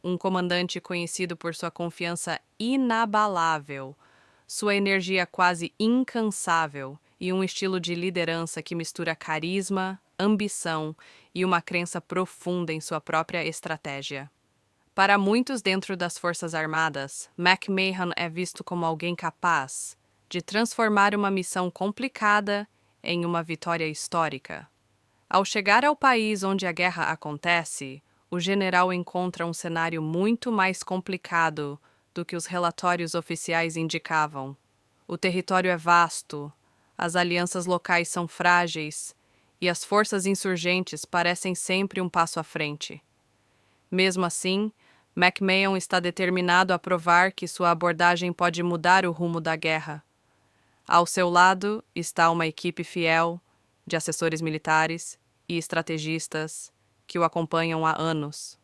[SPEAKER 5] um comandante conhecido por sua confiança inabalável, sua energia quase incansável e um estilo de liderança que mistura carisma, ambição e uma crença profunda em sua própria estratégia. Para muitos dentro das Forças Armadas, McMahon é visto como alguém capaz de transformar uma missão complicada em uma vitória histórica. Ao chegar ao país onde a guerra acontece, o general encontra um cenário muito mais complicado do que os relatórios oficiais indicavam. O território é vasto, as alianças locais são frágeis e as forças insurgentes parecem sempre um passo à frente. Mesmo assim, McMahon está determinado a provar que sua abordagem pode mudar o rumo da guerra. Ao seu lado está uma equipe fiel de assessores militares e estrategistas que o acompanham há anos.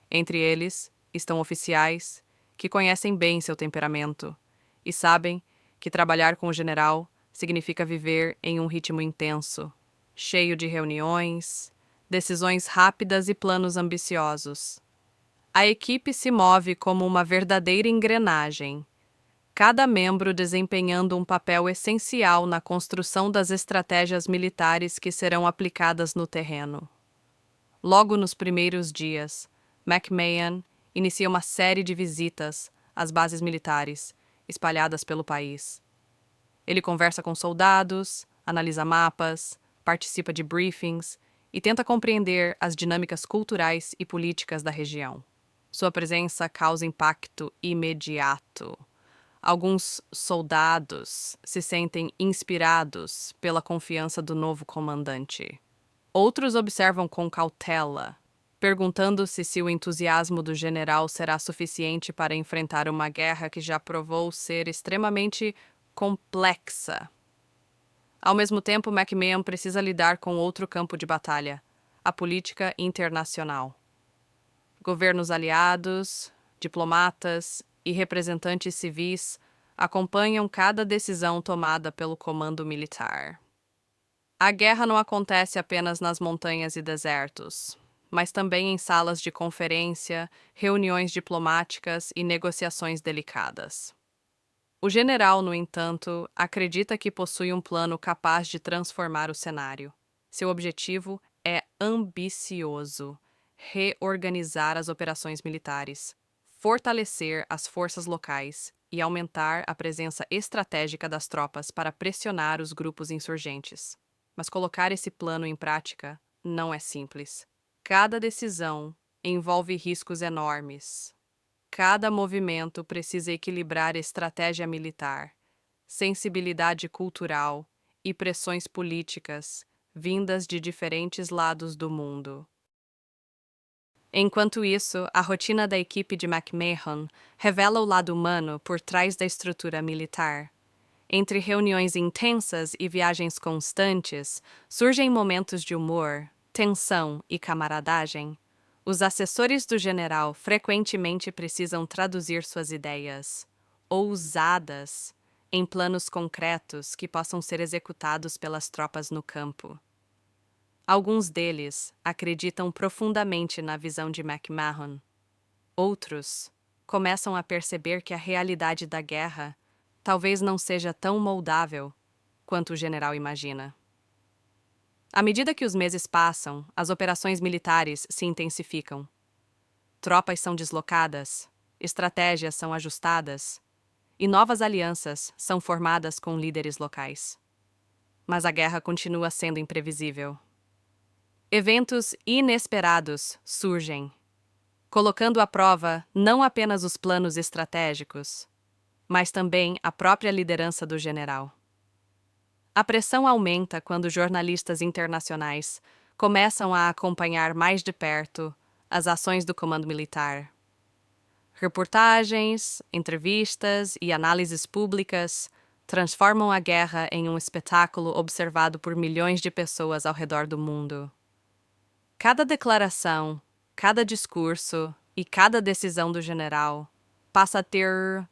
[SPEAKER 5] Entre eles estão oficiais que conhecem bem seu temperamento e sabem que trabalhar com o general significa viver em um ritmo intenso, cheio de reuniões, decisões rápidas e planos ambiciosos. A equipe se move como uma verdadeira engrenagem, cada membro desempenhando um papel essencial na construção das estratégias militares que serão aplicadas no terreno. Logo nos primeiros dias, McMahon inicia uma série de visitas às bases militares espalhadas pelo país. Ele conversa com soldados, analisa mapas, participa de briefings e tenta compreender as dinâmicas culturais e políticas da região. Sua presença causa impacto imediato. Alguns soldados se sentem inspirados pela confiança do novo comandante. Outros observam com cautela, perguntando-se se o entusiasmo do general será suficiente para enfrentar uma guerra que já provou ser extremamente complexa. Ao mesmo tempo, McMahon precisa lidar com outro campo de batalha, a política internacional. Governos aliados, diplomatas e representantes civis acompanham cada decisão tomada pelo comando militar. A guerra não acontece apenas nas montanhas e desertos, mas também em salas de conferência, reuniões diplomáticas e negociações delicadas. O general, no entanto, acredita que possui um plano capaz de transformar o cenário. Seu objetivo é ambicioso: reorganizar as operações militares, fortalecer as forças locais e aumentar a presença estratégica das tropas para pressionar os grupos insurgentes. Mas colocar esse plano em prática não é simples. Cada decisão envolve riscos enormes. Cada movimento precisa equilibrar estratégia militar, sensibilidade cultural e pressões políticas vindas de diferentes lados do mundo. Enquanto isso, a rotina da equipe de McMahon revela o lado humano por trás da estrutura militar. Entre reuniões intensas e viagens constantes, surgem momentos de humor, tensão e camaradagem. Os assessores do general frequentemente precisam traduzir suas ideias, ousadas, em planos concretos que possam ser executados pelas tropas no campo. Alguns deles acreditam profundamente na visão de McMahon. Outros começam a perceber que a realidade da guerra talvez não seja tão moldável quanto o general imagina. À medida que os meses passam, as operações militares se intensificam. Tropas são deslocadas, estratégias são ajustadas e novas alianças são formadas com líderes locais. Mas a guerra continua sendo imprevisível. Eventos inesperados surgem, colocando à prova não apenas os planos estratégicos, mas também a própria liderança do general. A pressão aumenta quando jornalistas internacionais começam a acompanhar mais de perto as ações do comando militar. Reportagens, entrevistas e análises públicas transformam a guerra em um espetáculo observado por milhões de pessoas ao redor do mundo. Cada declaração, cada discurso e cada decisão do general passa a ter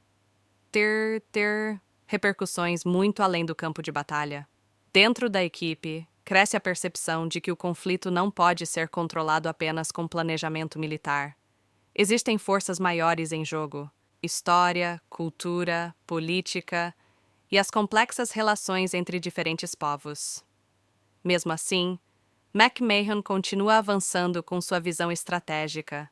[SPEAKER 5] repercussões muito além do campo de batalha. Dentro da equipe, cresce a percepção de que o conflito não pode ser controlado apenas com planejamento militar. Existem forças maiores em jogo: história, cultura, política e as complexas relações entre diferentes povos. Mesmo assim, McMahon continua avançando com sua visão estratégica,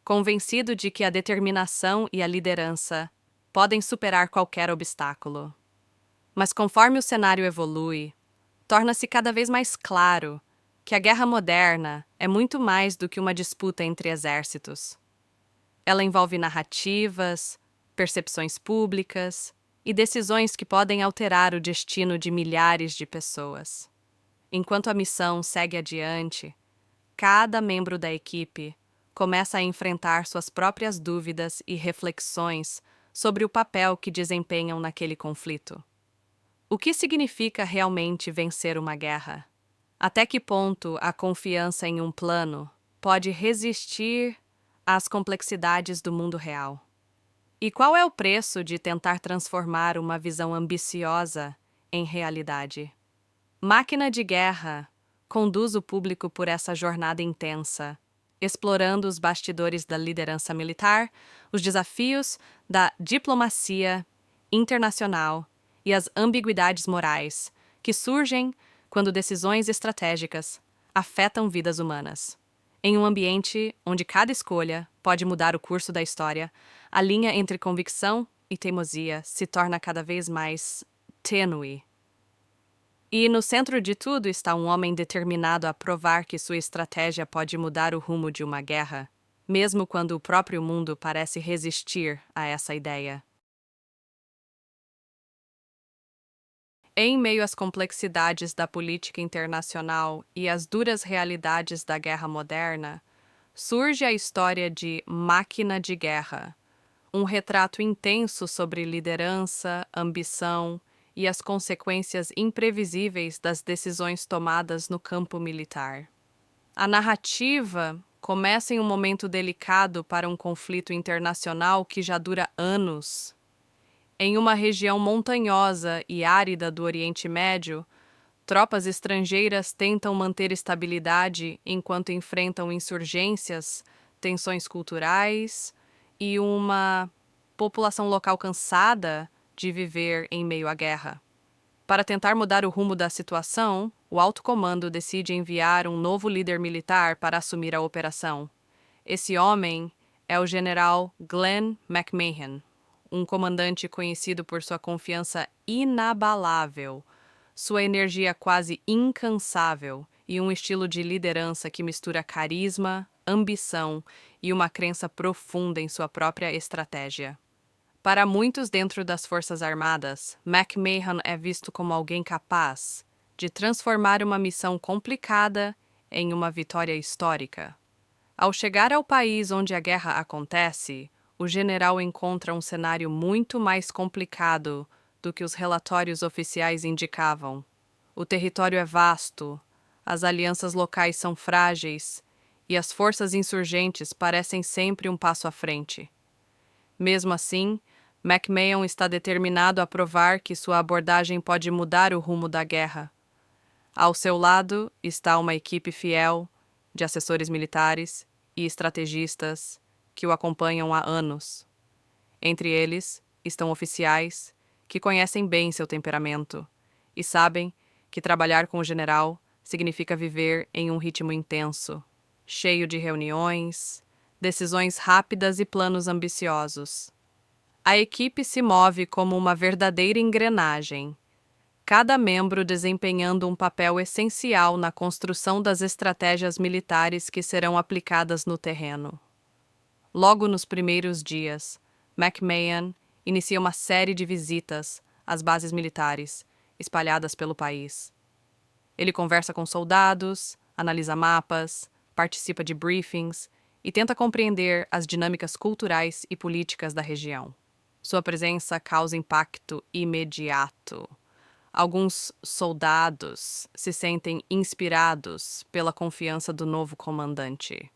[SPEAKER 5] convencido de que a determinação e a liderança podem superar qualquer obstáculo. Mas conforme o cenário evolui, torna-se cada vez mais claro que a guerra moderna é muito mais do que uma disputa entre exércitos. Ela envolve narrativas, percepções públicas e decisões que podem alterar o destino de milhares de pessoas. Enquanto a missão segue adiante, cada membro da equipe começa a enfrentar suas próprias dúvidas e reflexões sobre o papel que desempenham naquele conflito. O que significa realmente vencer uma guerra? Até que ponto a confiança em um plano pode resistir às complexidades do mundo real? E qual é o preço de tentar transformar uma visão ambiciosa em realidade? Máquina de Guerra conduz o público por essa jornada intensa, explorando os bastidores da liderança militar, os desafios da diplomacia internacional e as ambiguidades morais que surgem quando decisões estratégicas afetam vidas humanas. Em um ambiente onde cada escolha pode mudar o curso da história, a linha entre convicção e teimosia se torna cada vez mais tênue. E no centro de tudo está um homem determinado a provar que sua estratégia pode mudar o rumo de uma guerra, mesmo quando o próprio mundo parece resistir a essa ideia. Em meio às complexidades da política internacional e às duras realidades da guerra moderna, surge a história de Máquina de Guerra, um retrato intenso sobre liderança, ambição e as consequências imprevisíveis das decisões tomadas no campo militar. A narrativa começa em um momento delicado para um conflito internacional que já dura anos. Em uma região montanhosa e árida do Oriente Médio, tropas estrangeiras tentam manter estabilidade enquanto enfrentam insurgências, tensões culturais e uma população local cansada de viver em meio à guerra. Para tentar mudar o rumo da situação, o alto comando decide enviar um novo líder militar para assumir a operação. Esse homem é o general Glenn McMahon, um comandante conhecido por sua confiança inabalável, sua energia quase incansável e um estilo de liderança que mistura carisma, ambição e uma crença profunda em sua própria estratégia. Para muitos dentro das Forças Armadas, McMahon é visto como alguém capaz de transformar uma missão complicada em uma vitória histórica. Ao chegar ao país onde a guerra acontece, o general encontra um cenário muito mais complicado do que os relatórios oficiais indicavam. O território é vasto, as alianças locais são frágeis e as forças insurgentes parecem sempre um passo à frente. Mesmo assim, McMahon está determinado a provar que sua abordagem pode mudar o rumo da guerra. Ao seu lado está uma equipe fiel de assessores militares e estrategistas que o acompanham há anos. Entre eles estão oficiais que conhecem bem seu temperamento e sabem que trabalhar com o general significa viver em um ritmo intenso, cheio de reuniões, decisões rápidas e planos ambiciosos. A equipe se move como uma verdadeira engrenagem, cada membro desempenhando um papel essencial na construção das estratégias militares que serão aplicadas no terreno. Logo nos primeiros dias, McMahon inicia uma série de visitas às bases militares espalhadas pelo país. Ele conversa com soldados, analisa mapas, participa de briefings e tenta compreender as dinâmicas culturais e políticas da região. Sua presença causa impacto imediato. Alguns soldados se sentem inspirados pela confiança do novo comandante.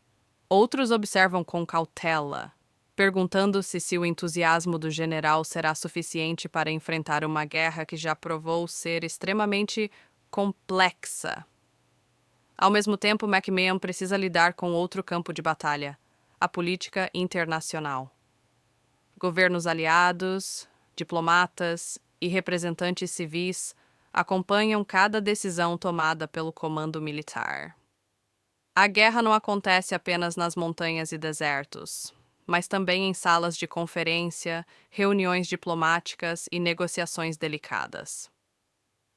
[SPEAKER 5] Outros observam com cautela, perguntando-se se o entusiasmo do general será suficiente para enfrentar uma guerra que já provou ser extremamente complexa. Ao mesmo tempo, McMahon precisa lidar com outro campo de batalha, a política internacional. Governos aliados, diplomatas e representantes civis acompanham cada decisão tomada pelo comando militar. A guerra não acontece apenas nas montanhas e desertos, mas também em salas de conferência, reuniões diplomáticas e negociações delicadas.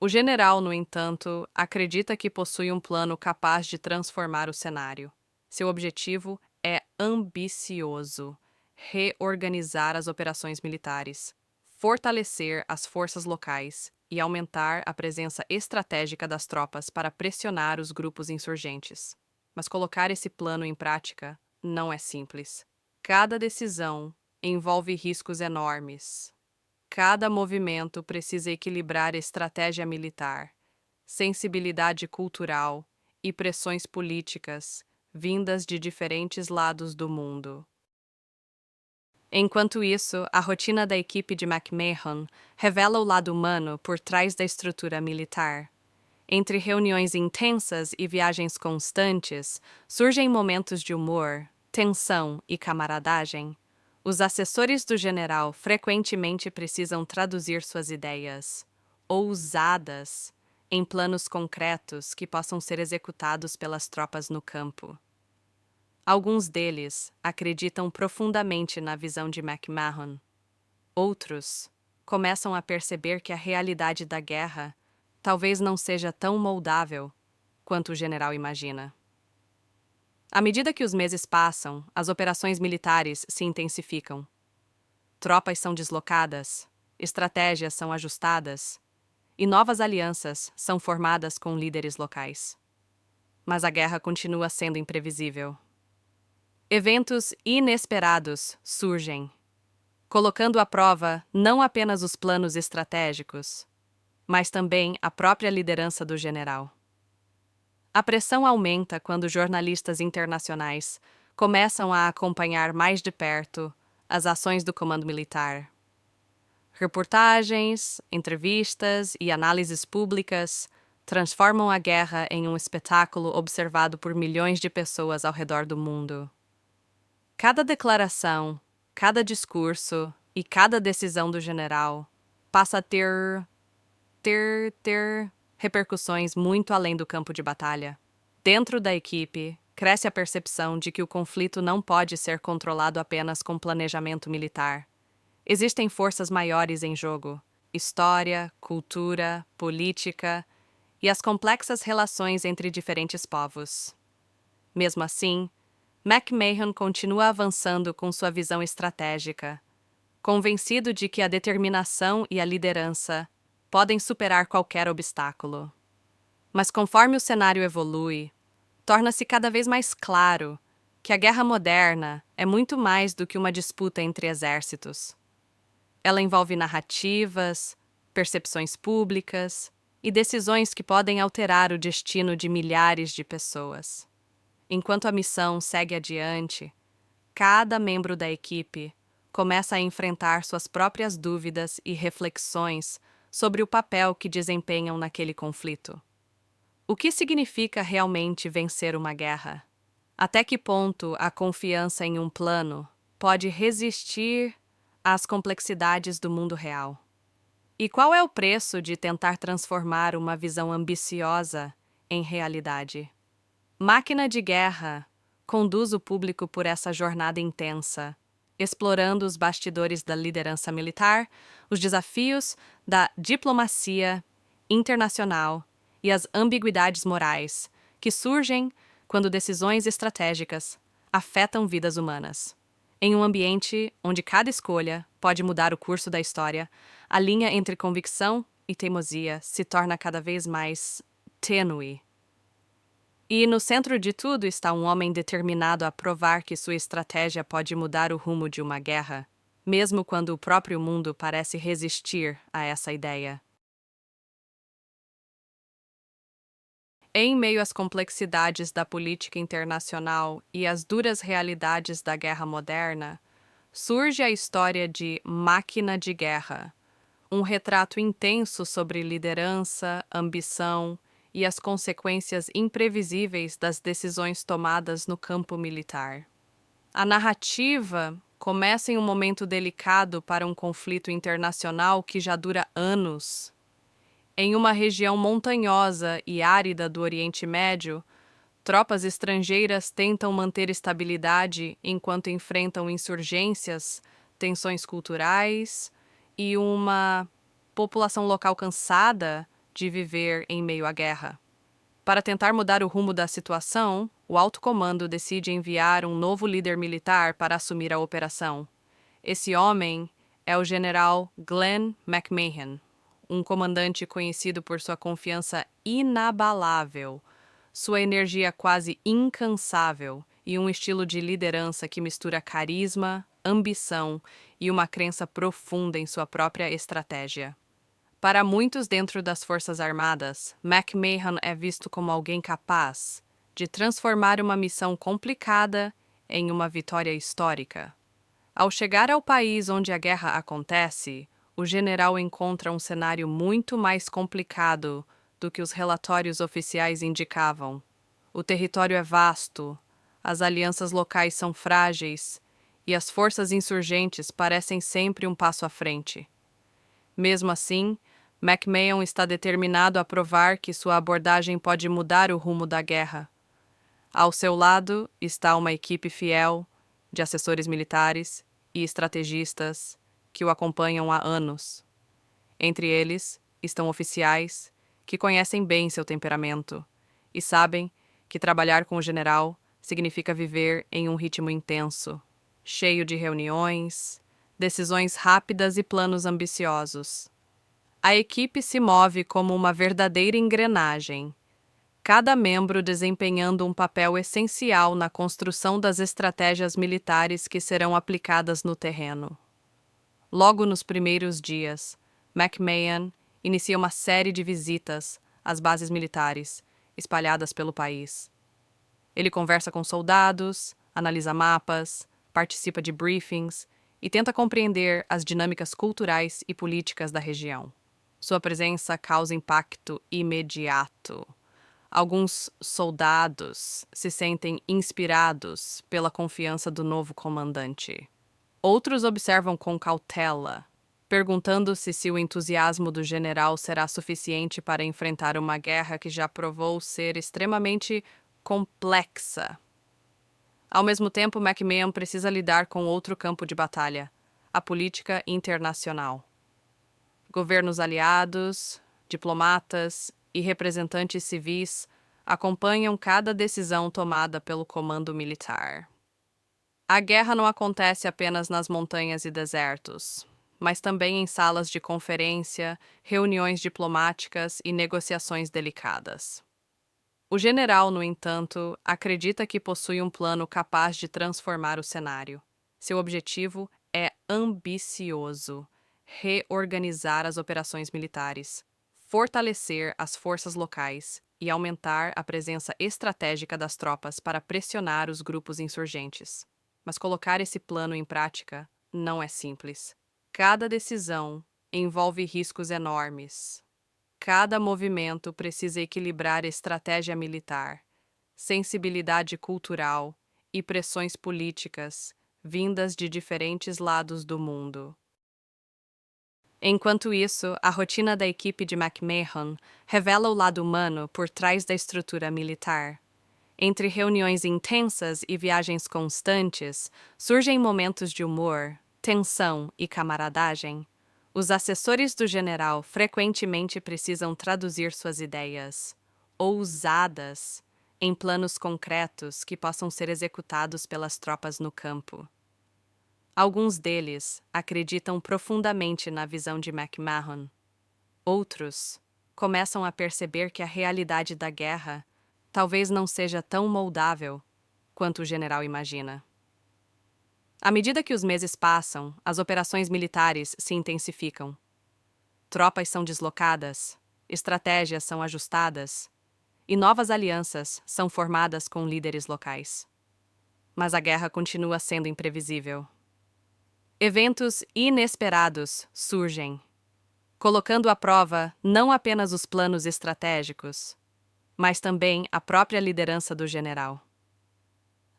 [SPEAKER 5] O general, no entanto, acredita que possui um plano capaz de transformar o cenário. Seu objetivo é ambicioso: reorganizar as operações militares, fortalecer as forças locais e aumentar a presença estratégica das tropas para pressionar os grupos insurgentes. Mas colocar esse plano em prática não é simples. Cada decisão envolve riscos enormes. Cada movimento precisa equilibrar estratégia militar, sensibilidade cultural e pressões políticas vindas de diferentes lados do mundo. Enquanto isso, a rotina da equipe de McMahon revela o lado humano por trás da estrutura militar. Entre reuniões intensas e viagens constantes, surgem momentos de humor, tensão e camaradagem. Os assessores do general frequentemente precisam traduzir suas ideias, ousadas, em planos concretos que possam ser executados pelas tropas no campo. Alguns deles acreditam profundamente na visão de McMahon. Outros começam a perceber que a realidade da guerra talvez não seja tão moldável quanto o general imagina. À medida que os meses passam, as operações militares se intensificam. Tropas são deslocadas, estratégias são ajustadas e novas alianças são formadas com líderes locais. Mas a guerra continua sendo imprevisível. Eventos inesperados surgem, colocando à prova não apenas os planos estratégicos, mas também a própria liderança do general. A pressão aumenta quando jornalistas internacionais começam a acompanhar mais de perto as ações do comando militar. Reportagens, entrevistas e análises públicas transformam a guerra em um espetáculo observado por milhões de pessoas ao redor do mundo. Cada declaração, cada discurso e cada decisão do general passa a ter repercussões muito além do campo de batalha. Dentro da equipe, cresce a percepção de que o conflito não pode ser controlado apenas com planejamento militar. Existem forças maiores em jogo: história, cultura, política e as complexas relações entre diferentes povos. Mesmo assim, McMahon continua avançando com sua visão estratégica, convencido de que a determinação e a liderança podem superar qualquer obstáculo. Mas conforme o cenário evolui, torna-se cada vez mais claro que a guerra moderna é muito mais do que uma disputa entre exércitos. Ela envolve narrativas, percepções públicas e decisões que podem alterar o destino de milhares de pessoas. Enquanto a missão segue adiante, cada membro da equipe começa a enfrentar suas próprias dúvidas e reflexões sobre o papel que desempenham naquele conflito. O que significa realmente vencer uma guerra? Até que ponto a confiança em um plano pode resistir às complexidades do mundo real? E qual é o preço de tentar transformar uma visão ambiciosa em realidade? Máquina de Guerra conduz o público por essa jornada intensa, explorando os bastidores da liderança militar, os desafios da diplomacia internacional e as ambiguidades morais que surgem quando decisões estratégicas afetam vidas humanas. Em um ambiente onde cada escolha pode mudar o curso da história, a linha entre convicção e teimosia se torna cada vez mais tênue. E no centro de tudo está um homem determinado a provar que sua estratégia pode mudar o rumo de uma guerra, mesmo quando o próprio mundo parece resistir a essa ideia. Em meio às complexidades da política internacional e às duras realidades da guerra moderna, surge a história de Máquina de Guerra, um retrato intenso sobre liderança, ambição e as consequências imprevisíveis das decisões tomadas no campo militar. A narrativa começa em um momento delicado para um conflito internacional que já dura anos. Em uma região montanhosa e árida do Oriente Médio, tropas estrangeiras tentam manter estabilidade enquanto enfrentam insurgências, tensões culturais e uma população local cansada de viver em meio à guerra. Para tentar mudar o rumo da situação, o alto comando decide enviar um novo líder militar para assumir a operação. Esse homem é o general Glenn McMahon, um comandante conhecido por sua confiança inabalável, sua energia quase incansável e um estilo de liderança que mistura carisma, ambição e uma crença profunda em sua própria estratégia. Para muitos dentro das Forças Armadas, McMahon é visto como alguém capaz de transformar uma missão complicada em uma vitória histórica. Ao chegar ao país onde a guerra acontece, o general encontra um cenário muito mais complicado do que os relatórios oficiais indicavam. O território é vasto, as alianças locais são frágeis e as forças insurgentes parecem sempre um passo à frente. Mesmo assim, McMahon está determinado a provar que sua abordagem pode mudar o rumo da guerra. Ao seu lado está uma equipe fiel de assessores militares e estrategistas que o acompanham há anos. Entre eles estão oficiais que conhecem bem seu temperamento e sabem que trabalhar com o general significa viver em um ritmo intenso, cheio de reuniões, decisões rápidas e planos ambiciosos. A equipe se move como uma verdadeira engrenagem, cada membro desempenhando um papel essencial na construção das estratégias militares que serão aplicadas no terreno. Logo nos primeiros dias, McMahon inicia uma série de visitas às bases militares espalhadas pelo país. Ele conversa com soldados, analisa mapas, participa de briefings e tenta compreender as dinâmicas culturais e políticas da região. Sua presença causa impacto imediato. Alguns soldados se sentem inspirados pela confiança do novo comandante. Outros observam com cautela, perguntando-se se o entusiasmo do general será suficiente para enfrentar uma guerra que já provou ser extremamente complexa. Ao mesmo tempo, McMahon precisa lidar com outro campo de batalha, a política internacional. Governos aliados, diplomatas e representantes civis acompanham cada decisão tomada pelo comando militar. A guerra não acontece apenas nas montanhas e desertos, mas também em salas de conferência, reuniões diplomáticas e negociações delicadas. O general, no entanto, acredita que possui um plano capaz de transformar o cenário. Seu objetivo é ambicioso: reorganizar as operações militares, fortalecer as forças locais e aumentar a presença estratégica das tropas para pressionar os grupos insurgentes. Mas colocar esse plano em prática não é simples. Cada decisão envolve riscos enormes. Cada movimento precisa equilibrar estratégia militar, sensibilidade cultural e pressões políticas vindas de diferentes lados do mundo. Enquanto isso, a rotina da equipe de McMahon revela o lado humano por trás da estrutura militar. Entre reuniões intensas e viagens constantes, surgem momentos de humor, tensão e camaradagem. Os assessores do general frequentemente precisam traduzir suas ideias, ousadas, em planos concretos que possam ser executados pelas tropas no campo. Alguns deles acreditam profundamente na visão de McMahon. Outros começam a perceber que a realidade da guerra talvez não seja tão moldável quanto o general imagina. À medida que os meses passam, as operações militares se intensificam. Tropas são deslocadas, estratégias são ajustadas e novas alianças são formadas com líderes locais. Mas a guerra continua sendo imprevisível. Eventos inesperados surgem, colocando à prova não apenas os planos estratégicos, mas também a própria liderança do general.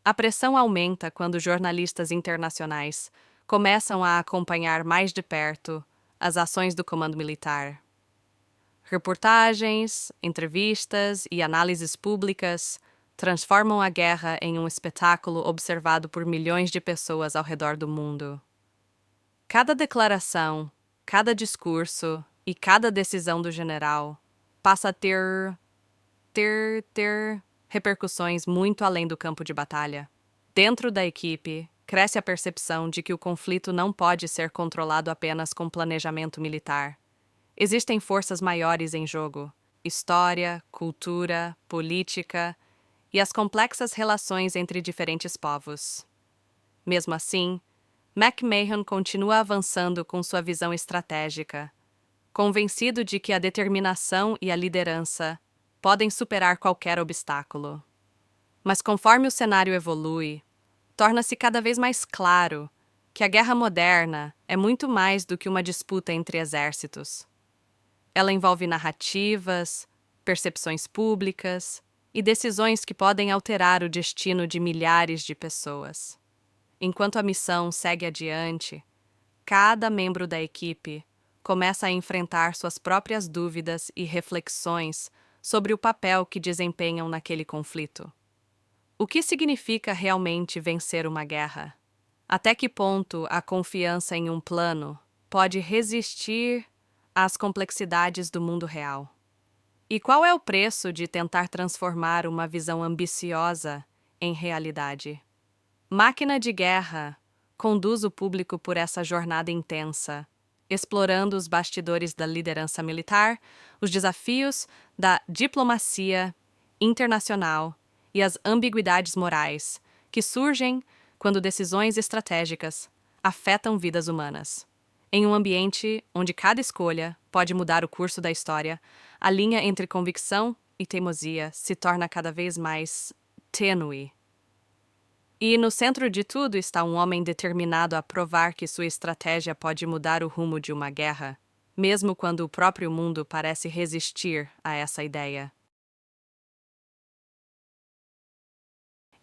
[SPEAKER 5] A pressão aumenta quando jornalistas internacionais começam a acompanhar mais de perto as ações do comando militar. Reportagens, entrevistas e análises públicas transformam a guerra em um espetáculo observado por milhões de pessoas ao redor do mundo. Cada declaração, cada discurso e cada decisão do general passa a ter repercussões muito além do campo de batalha. Dentro da equipe, cresce a percepção de que o conflito não pode ser controlado apenas com planejamento militar. Existem forças maiores em jogo: história, cultura, política e as complexas relações entre diferentes povos. Mesmo assim, McMahon continua avançando com sua visão estratégica, convencido de que a determinação e a liderança podem superar qualquer obstáculo. Mas conforme o cenário evolui, torna-se cada vez mais claro que a guerra moderna é muito mais do que uma disputa entre exércitos. Ela envolve narrativas, percepções públicas e decisões que podem alterar o destino de milhares de pessoas. Enquanto a missão segue adiante, cada membro da equipe começa a enfrentar suas próprias dúvidas e reflexões sobre o papel que desempenham naquele conflito. O que significa realmente vencer uma guerra? Até que ponto a confiança em um plano pode resistir às complexidades do mundo real? E qual é o preço de tentar transformar uma visão ambiciosa em realidade? Máquina de Guerra conduz o público por essa jornada intensa, explorando os bastidores da liderança militar, os desafios da diplomacia internacional e as ambiguidades morais que surgem quando decisões estratégicas afetam vidas humanas. Em um ambiente onde cada escolha pode mudar o curso da história, a linha entre convicção e teimosia se torna cada vez mais tênue. E no centro de tudo está um homem determinado a provar que sua estratégia pode mudar o rumo de uma guerra, mesmo quando o próprio mundo parece resistir a essa ideia.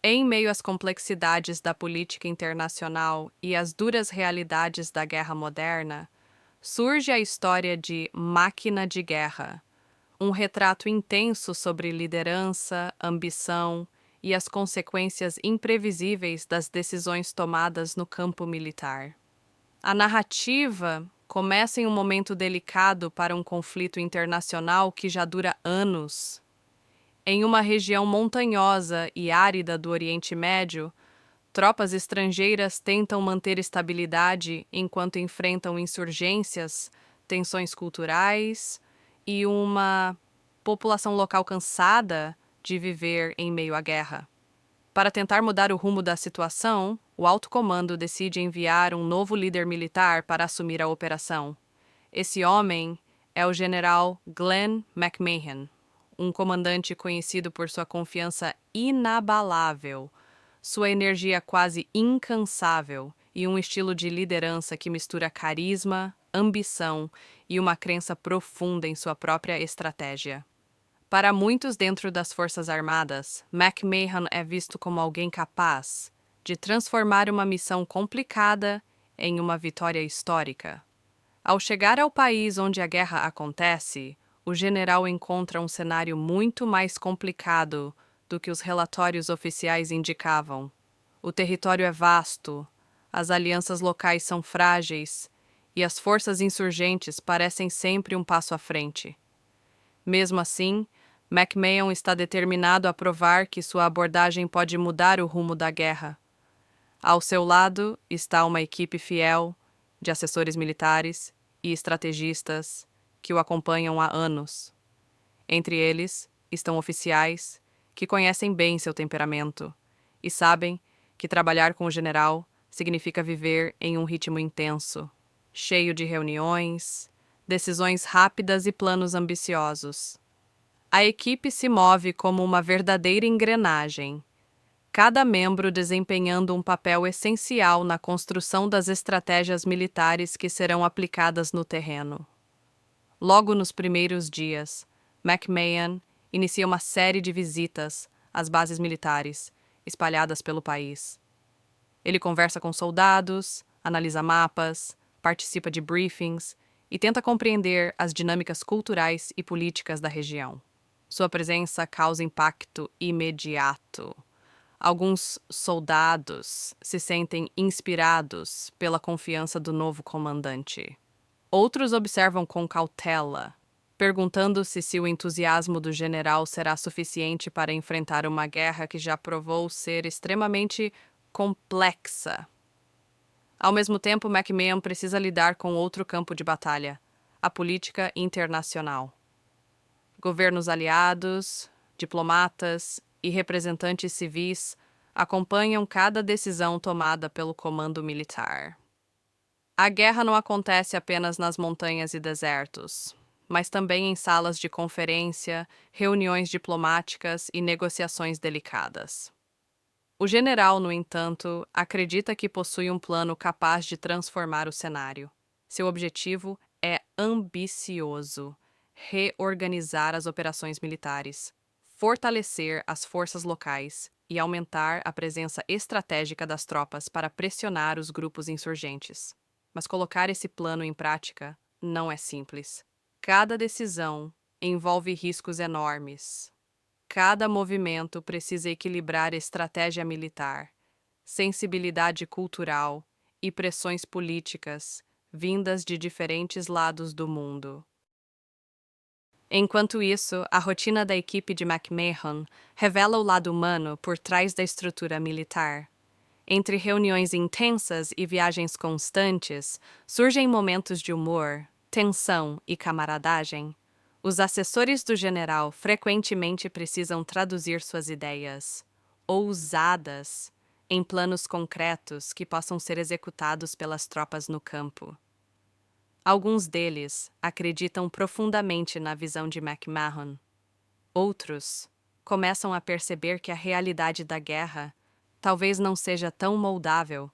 [SPEAKER 5] Em meio às complexidades da política internacional e às duras realidades da guerra moderna, surge a história de Máquina de Guerra, um retrato intenso sobre liderança, ambição e as consequências imprevisíveis das decisões tomadas no campo militar. A narrativa começa em um momento delicado para um conflito internacional que já dura anos. Em uma região montanhosa e árida do Oriente Médio, tropas estrangeiras tentam manter estabilidade enquanto enfrentam insurgências, tensões culturais e uma população local cansada de viver em meio à guerra. Para tentar mudar o rumo da situação, o alto comando decide enviar um novo líder militar para assumir a operação. Esse homem é o general Glenn McMahon, um comandante conhecido por sua confiança inabalável, sua energia quase incansável e um estilo de liderança que mistura carisma, ambição e uma crença profunda em sua própria estratégia. Para muitos dentro das Forças Armadas, McMahon é visto como alguém capaz de transformar uma missão complicada em uma vitória histórica. Ao chegar ao país onde a guerra acontece, o general encontra um cenário muito mais complicado do que os relatórios oficiais indicavam. O território é vasto, as alianças locais são frágeis e as forças insurgentes parecem sempre um passo à frente. Mesmo assim, McMahon está determinado a provar que sua abordagem pode mudar o rumo da guerra. Ao seu lado está uma equipe fiel de assessores militares e estrategistas que o acompanham há anos. Entre eles estão oficiais que conhecem bem seu temperamento e sabem que trabalhar com o general significa viver em um ritmo intenso, cheio de reuniões, decisões rápidas e planos ambiciosos. A equipe se move como uma verdadeira engrenagem, cada membro desempenhando um papel essencial na construção das estratégias militares que serão aplicadas no terreno. Logo nos primeiros dias, McMahon inicia uma série de visitas às bases militares espalhadas pelo país. Ele conversa com soldados, analisa mapas, participa de briefings e tenta compreender as dinâmicas culturais e políticas da região. Sua presença causa impacto imediato. Alguns soldados se sentem inspirados pela confiança do novo comandante. Outros observam com cautela, perguntando-se se o entusiasmo do general será suficiente para enfrentar uma guerra que já provou ser extremamente complexa. Ao mesmo tempo, McMahon precisa lidar com outro campo de batalha, a política internacional. Governos aliados, diplomatas e representantes civis acompanham cada decisão tomada pelo comando militar. A guerra não acontece apenas nas montanhas e desertos, mas também em salas de conferência, reuniões diplomáticas e negociações delicadas. O general, no entanto, acredita que possui um plano capaz de transformar o cenário. Seu objetivo é ambicioso: reorganizar as operações militares, fortalecer as forças locais e aumentar a presença estratégica das tropas para pressionar os grupos insurgentes. Mas colocar esse plano em prática não é simples. Cada decisão envolve riscos enormes. Cada movimento precisa equilibrar estratégia militar, sensibilidade cultural e pressões políticas vindas de diferentes lados do mundo. Enquanto isso, a rotina da equipe de McMahon revela o lado humano por trás da estrutura militar. Entre reuniões intensas e viagens constantes, surgem momentos de humor, tensão e camaradagem. Os assessores do general frequentemente precisam traduzir suas ideias, ousadas, em planos concretos que possam ser executados pelas tropas no campo. Alguns deles acreditam profundamente na visão de McMahon. Outros começam a perceber que a realidade da guerra talvez não seja tão moldável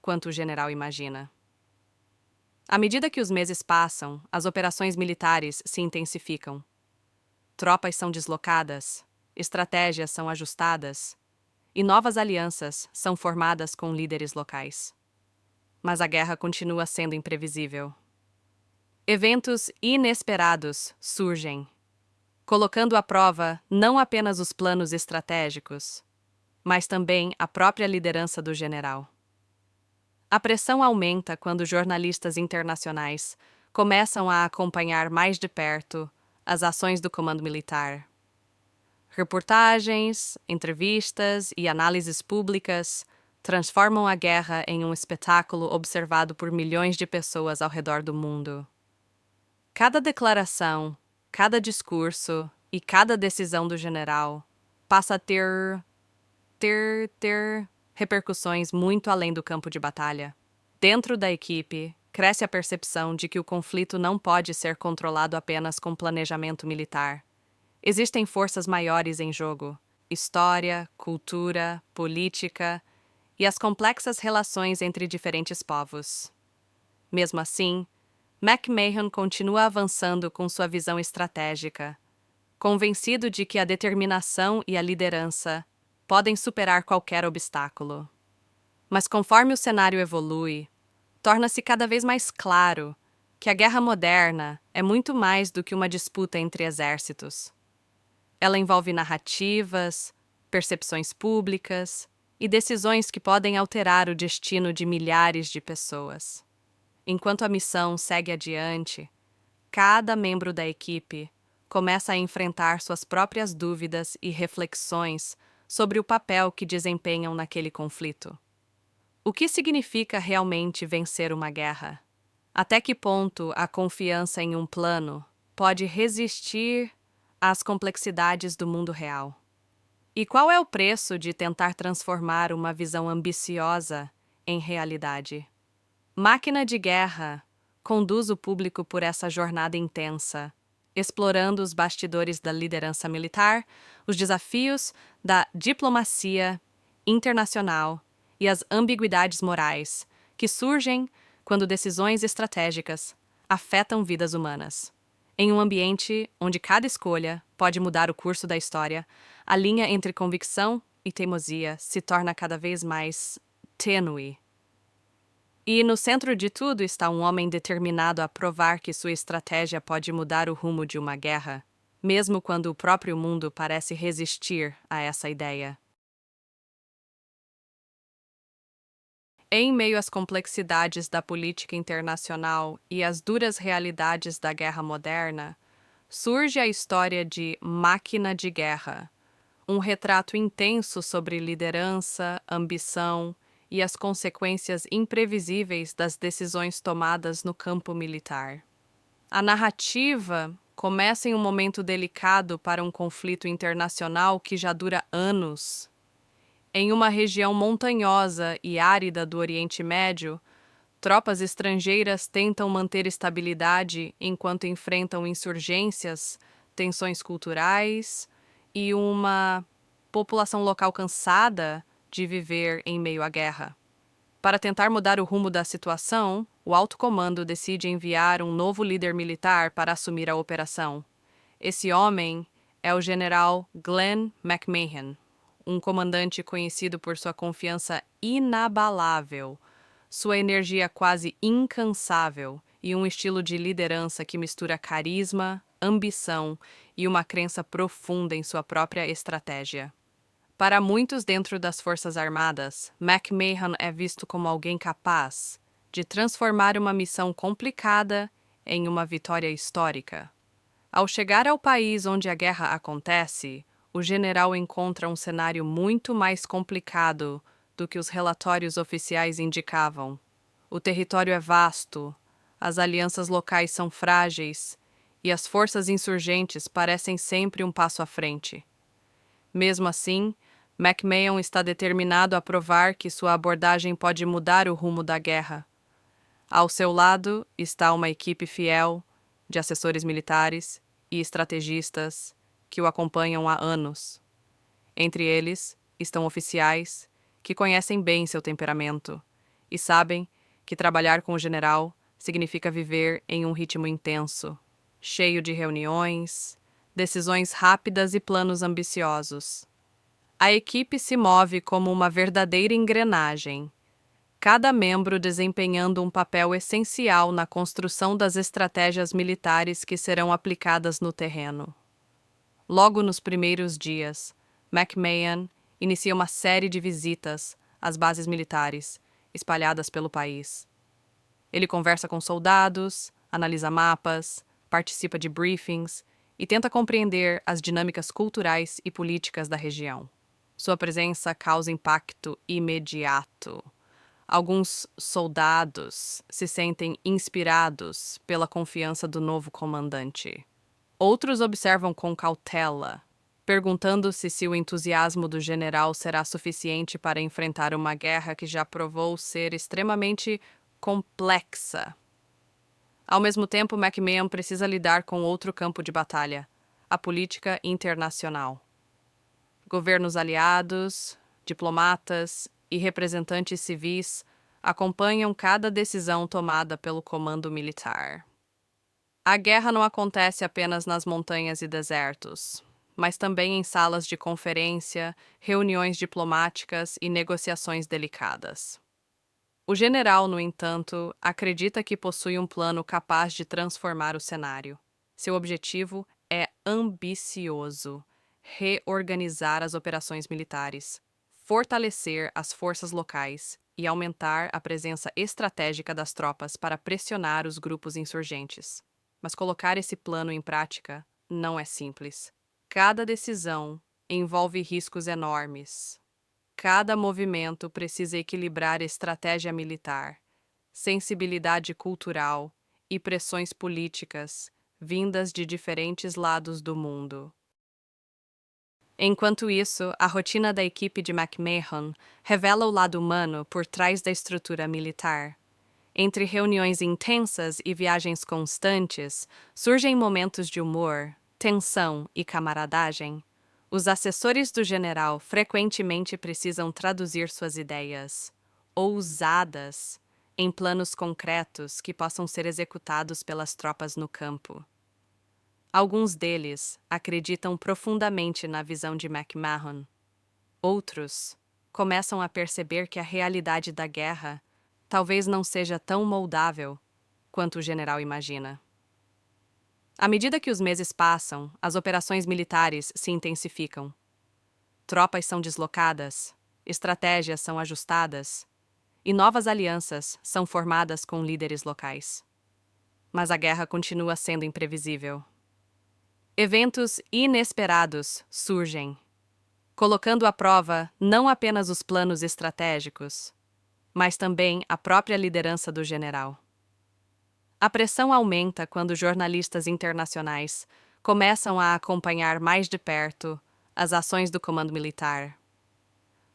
[SPEAKER 5] quanto o general imagina. À medida que os meses passam, as operações militares se intensificam. Tropas são deslocadas, estratégias são ajustadas e novas alianças são formadas com líderes locais. Mas a guerra continua sendo imprevisível. Eventos inesperados surgem, colocando à prova não apenas os planos estratégicos, mas também a própria liderança do general. A pressão aumenta quando jornalistas internacionais começam a acompanhar mais de perto as ações do comando militar. Reportagens, entrevistas e análises públicas transformam a guerra em um espetáculo observado por milhões de pessoas ao redor do mundo. Cada declaração, cada discurso e cada decisão do general passa a ter repercussões muito além do campo de batalha. Dentro da equipe, cresce a percepção de que o conflito não pode ser controlado apenas com planejamento militar. Existem forças maiores em jogo: história, cultura, política e as complexas relações entre diferentes povos. Mesmo assim, McMahon continua avançando com sua visão estratégica, convencido de que a determinação e a liderança podem superar qualquer obstáculo. Mas conforme o cenário evolui, torna-se cada vez mais claro que a guerra moderna é muito mais do que uma disputa entre exércitos. Ela envolve narrativas, percepções públicas e decisões que podem alterar o destino de milhares de pessoas. Enquanto a missão segue adiante, cada membro da equipe começa a enfrentar suas próprias dúvidas e reflexões sobre o papel que desempenham naquele conflito. O que significa realmente vencer uma guerra? Até que ponto a confiança em um plano pode resistir às complexidades do mundo real? E qual é o preço de tentar transformar uma visão ambiciosa em realidade? Máquina de Guerra conduz o público por essa jornada intensa, explorando os bastidores da liderança militar, os desafios da diplomacia internacional e as ambiguidades morais que surgem quando decisões estratégicas afetam vidas humanas. Em um ambiente onde cada escolha pode mudar o curso da história, a linha entre convicção e teimosia se torna cada vez mais tênue. E no centro de tudo está um homem determinado a provar que sua estratégia pode mudar o rumo de uma guerra, mesmo quando o próprio mundo parece resistir a essa ideia. Em meio às complexidades da política internacional e às duras realidades da guerra moderna, surge a história de Máquina de Guerra, um retrato intenso sobre liderança, ambição e as consequências imprevisíveis das decisões tomadas no campo militar. A narrativa começa em um momento delicado para um conflito internacional que já dura anos. Em uma região montanhosa e árida do Oriente Médio, tropas estrangeiras tentam manter estabilidade enquanto enfrentam insurgências, tensões culturais e uma população local cansada de viver em meio à guerra. Para tentar mudar o rumo da situação, o alto comando decide enviar um novo líder militar para assumir a operação. Esse homem é o general Glenn McMahon, um comandante conhecido por sua confiança inabalável, sua energia quase incansável e um estilo de liderança que mistura carisma, ambição e uma crença profunda em sua própria estratégia. Para muitos dentro das Forças Armadas, McMahon é visto como alguém capaz de transformar uma missão complicada em uma vitória histórica. Ao chegar ao país onde a guerra acontece, o general encontra um cenário muito mais complicado do que os relatórios oficiais indicavam. O território é vasto, as alianças locais são frágeis e as forças insurgentes parecem sempre um passo à frente. Mesmo assim, McMahon está determinado a provar que sua abordagem pode mudar o rumo da guerra. Ao seu lado está uma equipe fiel de assessores militares e estrategistas que o acompanham há anos. Entre eles estão oficiais que conhecem bem seu temperamento e sabem que trabalhar com o general significa viver em um ritmo intenso, cheio de reuniões, decisões rápidas e planos ambiciosos. A equipe se move como uma verdadeira engrenagem, cada membro desempenhando um papel essencial na construção das estratégias militares que serão aplicadas no terreno. Logo nos primeiros dias, McMahon inicia uma série de visitas às bases militares espalhadas pelo país. Ele conversa com soldados, analisa mapas, participa de briefings e tenta compreender as dinâmicas culturais e políticas da região. Sua presença causa impacto imediato. Alguns soldados se sentem inspirados pela confiança do novo comandante. Outros observam com cautela, perguntando-se se o entusiasmo do general será suficiente para enfrentar uma guerra que já provou ser extremamente complexa. Ao mesmo tempo, McMahon precisa lidar com outro campo de batalha, a política internacional. Governos aliados, diplomatas e representantes civis acompanham cada decisão tomada pelo comando militar. A guerra não acontece apenas nas montanhas e desertos, mas também em salas de conferência, reuniões diplomáticas e negociações delicadas. O general, no entanto, acredita que possui um plano capaz de transformar o cenário. Seu objetivo é ambicioso: reorganizar as operações militares, fortalecer as forças locais e aumentar a presença estratégica das tropas para pressionar os grupos insurgentes. Mas colocar esse plano em prática não é simples. Cada decisão envolve riscos enormes. Cada movimento precisa equilibrar estratégia militar, sensibilidade cultural e pressões políticas vindas de diferentes lados do mundo. Enquanto isso, a rotina da equipe de McMahon revela o lado humano por trás da estrutura militar. Entre reuniões intensas e viagens constantes, surgem momentos de humor, tensão e camaradagem. Os assessores do general frequentemente precisam traduzir suas ideias, ousadas, em planos concretos que possam ser executados pelas tropas no campo. Alguns deles acreditam profundamente na visão de McMahon. Outros começam a perceber que a realidade da guerra talvez não seja tão moldável quanto o general imagina. À medida que os meses passam, as operações militares se intensificam. Tropas são deslocadas, estratégias são ajustadas e novas alianças são formadas com líderes locais. Mas a guerra continua sendo imprevisível. Eventos inesperados surgem, colocando à prova não apenas os planos estratégicos, mas também a própria liderança do general. A pressão aumenta quando jornalistas internacionais começam a acompanhar mais de perto as ações do comando militar.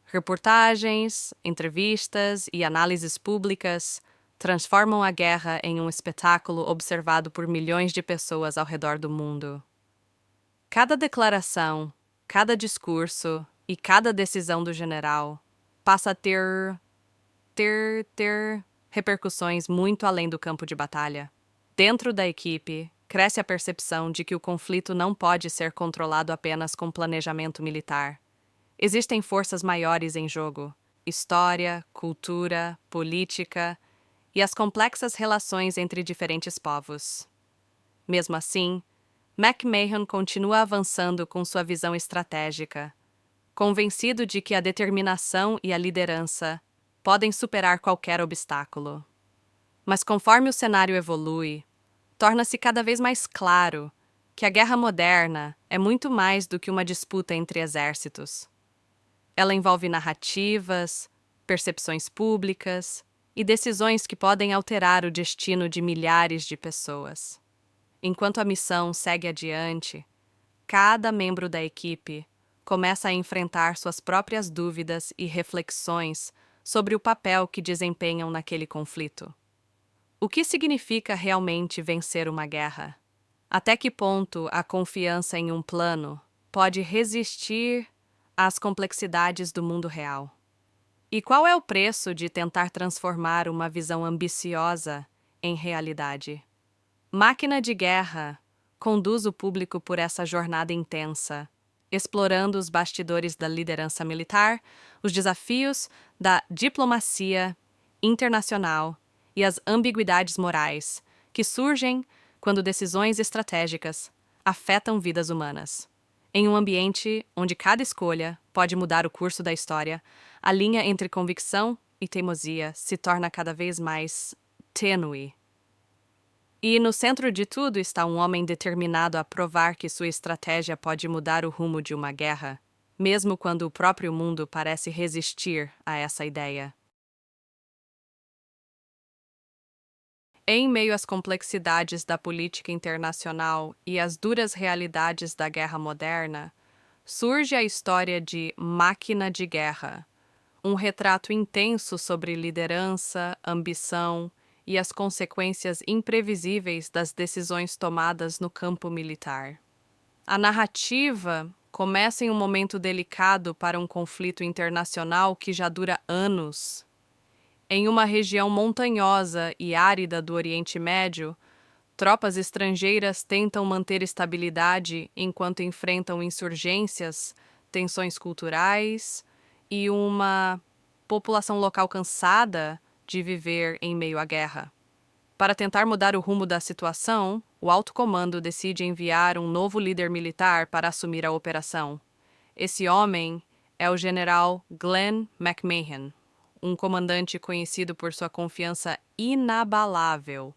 [SPEAKER 5] Reportagens, entrevistas e análises públicas transformam a guerra em um espetáculo observado por milhões de pessoas ao redor do mundo. Cada declaração, cada discurso e cada decisão do general passa a ter repercussões muito além do campo de batalha. Dentro da equipe, cresce a percepção de que o conflito não pode ser controlado apenas com planejamento militar. Existem forças maiores em jogo: história, cultura, política e as complexas relações entre diferentes povos. Mesmo assim, McMahon continua avançando com sua visão estratégica, convencido de que a determinação e a liderança podem superar qualquer obstáculo. Mas conforme o cenário evolui, torna-se cada vez mais claro que a guerra moderna é muito mais do que uma disputa entre exércitos. Ela envolve narrativas, percepções públicas e decisões que podem alterar o destino de milhares de pessoas. Enquanto a missão segue adiante, cada membro da equipe começa a enfrentar suas próprias dúvidas e reflexões sobre o papel que desempenham naquele conflito. O que significa realmente vencer uma guerra? Até que ponto a confiança em um plano pode resistir às complexidades do mundo real? E qual é o preço de tentar transformar uma visão ambiciosa em realidade? Máquina de Guerra conduz o público por essa jornada intensa, explorando os bastidores da liderança militar, os desafios da diplomacia internacional e as ambiguidades morais que surgem quando decisões estratégicas afetam vidas humanas. Em um ambiente onde cada escolha pode mudar o curso da história, a linha entre convicção e teimosia se torna cada vez mais tênue. E no centro de tudo está um homem determinado a provar que sua estratégia pode mudar o rumo de uma guerra, mesmo quando o próprio mundo parece resistir a essa ideia. Em meio às complexidades da política internacional e às duras realidades da guerra moderna, surge a história de Máquina de Guerra, um retrato intenso sobre liderança, ambição e as consequências imprevisíveis das decisões tomadas no campo militar. A narrativa começa em um momento delicado para um conflito internacional que já dura anos. Em uma região montanhosa e árida do Oriente Médio, tropas estrangeiras tentam manter estabilidade enquanto enfrentam insurgências, tensões culturais e uma população local cansada de viver em meio à guerra. Para tentar mudar o rumo da situação, o alto comando decide enviar um novo líder militar para assumir a operação. Esse homem é o general Glenn McMahon, um comandante conhecido por sua confiança inabalável,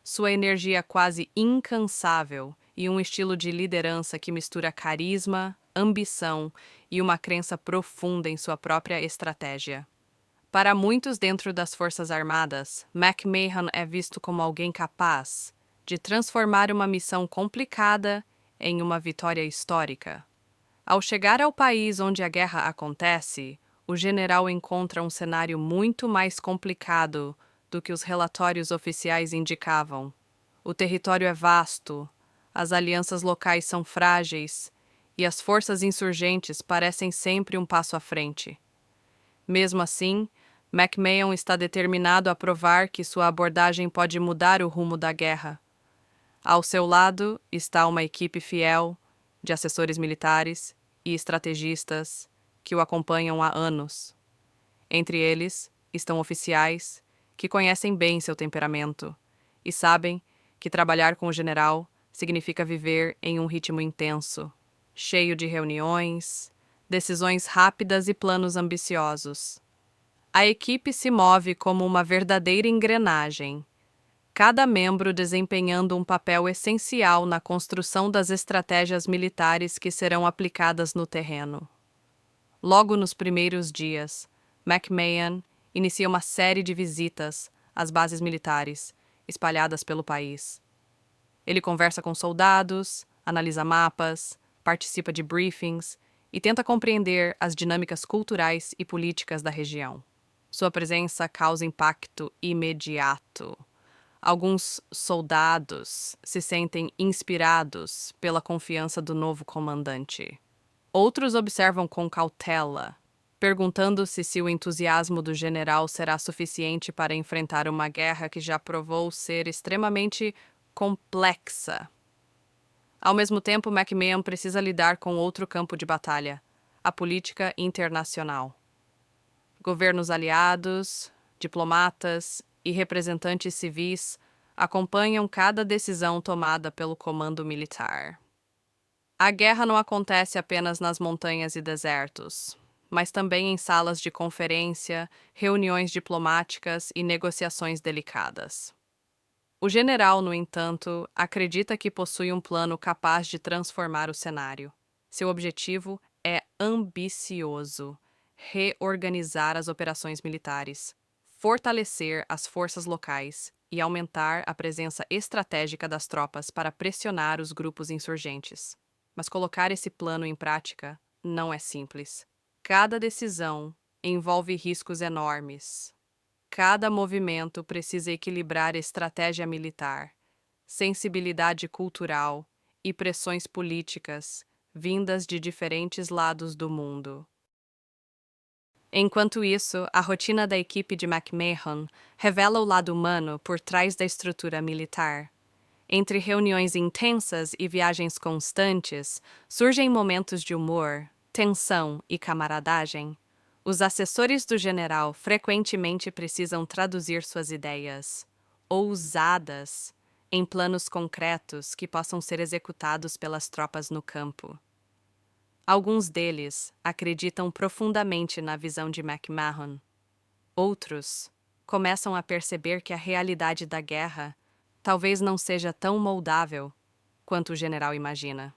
[SPEAKER 5] sua energia quase incansável e um estilo de liderança que mistura carisma, ambição e uma crença profunda em sua própria estratégia. Para muitos dentro das Forças Armadas, McMahon é visto como alguém capaz de transformar uma missão complicada em uma vitória histórica. Ao chegar ao país onde a guerra acontece, o general encontra um cenário muito mais complicado do que os relatórios oficiais indicavam. O território é vasto, as alianças locais são frágeis e as forças insurgentes parecem sempre um passo à frente. Mesmo assim, McMahon está determinado a provar que sua abordagem pode mudar o rumo da guerra. Ao seu lado está uma equipe fiel de assessores militares e estrategistas que o acompanham há anos. Entre eles estão oficiais que conhecem bem seu temperamento e sabem que trabalhar com o general significa viver em um ritmo intenso, cheio de reuniões, decisões rápidas e planos ambiciosos. A equipe se move como uma verdadeira engrenagem, cada membro desempenhando um papel essencial na construção das estratégias militares que serão aplicadas no terreno. Logo nos primeiros dias, McMahon inicia uma série de visitas às bases militares espalhadas pelo país. Ele conversa com soldados, analisa mapas, participa de briefings e tenta compreender as dinâmicas culturais e políticas da região. Sua presença causa impacto imediato. Alguns soldados se sentem inspirados pela confiança do novo comandante. Outros observam com cautela, perguntando-se se o entusiasmo do general será suficiente para enfrentar uma guerra que já provou ser extremamente complexa. Ao mesmo tempo, McMahon precisa lidar com outro campo de batalha, a política internacional. Governos aliados, diplomatas e representantes civis acompanham cada decisão tomada pelo comando militar. A guerra não acontece apenas nas montanhas e desertos, mas também em salas de conferência, reuniões diplomáticas e negociações delicadas. O general, no entanto, acredita que possui um plano capaz de transformar o cenário. Seu objetivo é ambicioso: reorganizar as operações militares, fortalecer as forças locais e aumentar a presença estratégica das tropas para pressionar os grupos insurgentes. Mas colocar esse plano em prática não é simples. Cada decisão envolve riscos enormes. Cada movimento precisa equilibrar estratégia militar, sensibilidade cultural e pressões políticas vindas de diferentes lados do mundo. Enquanto isso, a rotina da equipe de McMahon revela o lado humano por trás da estrutura militar. Entre reuniões intensas e viagens constantes, surgem momentos de humor, tensão e camaradagem. Os assessores do general frequentemente precisam traduzir suas ideias, ousadas, em planos concretos que possam ser executados pelas tropas no campo. Alguns deles acreditam profundamente na visão de McMahon. Outros começam a perceber que a realidade da guerra talvez não seja tão moldável quanto o general imagina.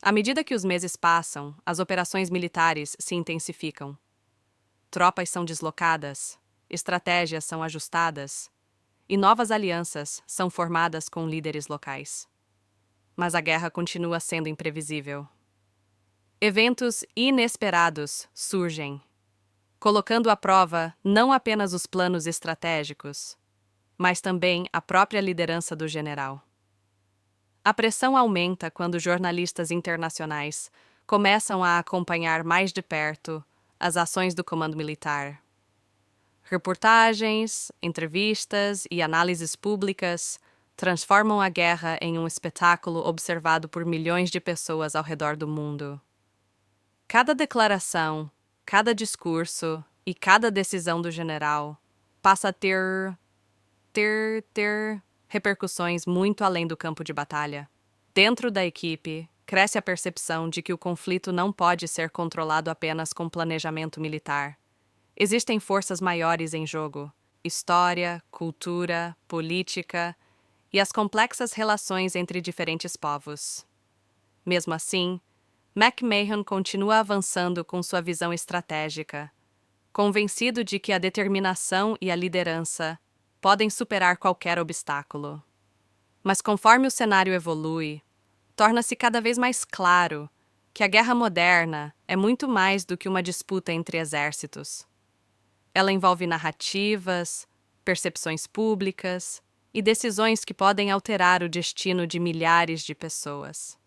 [SPEAKER 5] À medida que os meses passam, as operações militares se intensificam. Tropas são deslocadas, estratégias são ajustadas e novas alianças são formadas com líderes locais. Mas a guerra continua sendo imprevisível. Eventos inesperados surgem, colocando à prova não apenas os planos estratégicos, mas também a própria liderança do general. A pressão aumenta quando jornalistas internacionais começam a acompanhar mais de perto as ações do comando militar. Reportagens, entrevistas e análises públicas transformam a guerra em um espetáculo observado por milhões de pessoas ao redor do mundo. Cada declaração, cada discurso e cada decisão do general passa a ter repercussões muito além do campo de batalha. Dentro da equipe, cresce a percepção de que o conflito não pode ser controlado apenas com planejamento militar. Existem forças maiores em jogo: história, cultura, política e as complexas relações entre diferentes povos. Mesmo assim, McMahon continua avançando com sua visão estratégica, convencido de que a determinação e a liderança podem superar qualquer obstáculo. Mas conforme o cenário evolui, torna-se cada vez mais claro que a guerra moderna é muito mais do que uma disputa entre exércitos. Ela envolve narrativas, percepções públicas e decisões que podem alterar o destino de milhares de pessoas.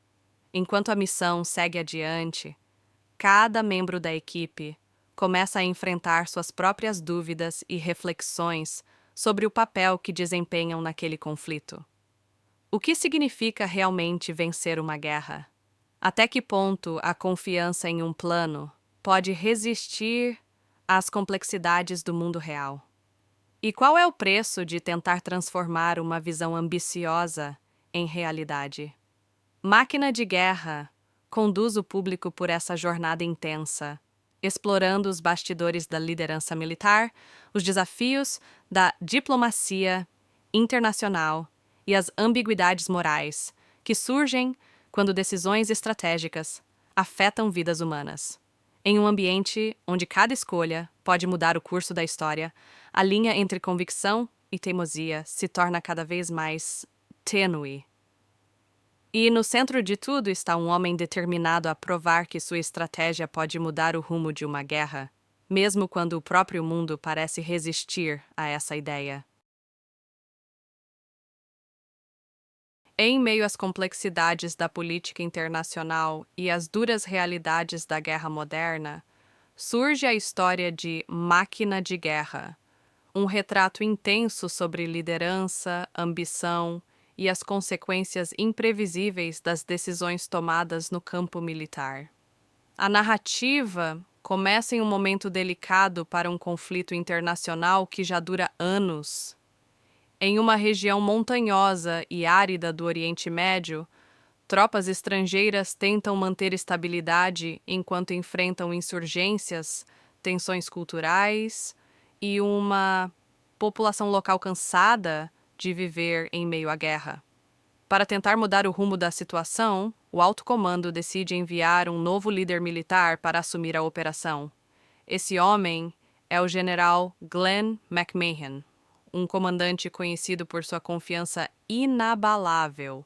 [SPEAKER 5] enquanto a missão segue adiante, cada membro da equipe começa a enfrentar suas próprias dúvidas e reflexões sobre o papel que desempenham naquele conflito. O que significa realmente vencer uma guerra? Até que ponto a confiança em um plano pode resistir às complexidades do mundo real? E qual é o preço de tentar transformar uma visão ambiciosa em realidade? Máquina de Guerra conduz o público por essa jornada intensa, explorando os bastidores da liderança militar, os desafios da diplomacia internacional e as ambiguidades morais que surgem quando decisões estratégicas afetam vidas humanas. Em um ambiente onde cada escolha pode mudar o curso da história, a linha entre convicção e teimosia se torna cada vez mais tênue. E no centro de tudo está um homem determinado a provar que sua estratégia pode mudar o rumo de uma guerra, mesmo quando o próprio mundo parece resistir a essa ideia. Em meio às complexidades da política internacional e às duras realidades da guerra moderna, surge a história de Máquina de Guerra, um retrato intenso sobre liderança, ambição e as consequências imprevisíveis das decisões tomadas no campo militar. A narrativa começa em um momento delicado para um conflito internacional que já dura anos. Em uma região montanhosa e árida do Oriente Médio, tropas estrangeiras tentam manter estabilidade enquanto enfrentam insurgências, tensões culturais e uma população local cansada de viver em meio à guerra. Para tentar mudar o rumo da situação, o alto comando decide enviar um novo líder militar para assumir a operação. Esse homem é o general Glenn McMahon, um comandante conhecido por sua confiança inabalável,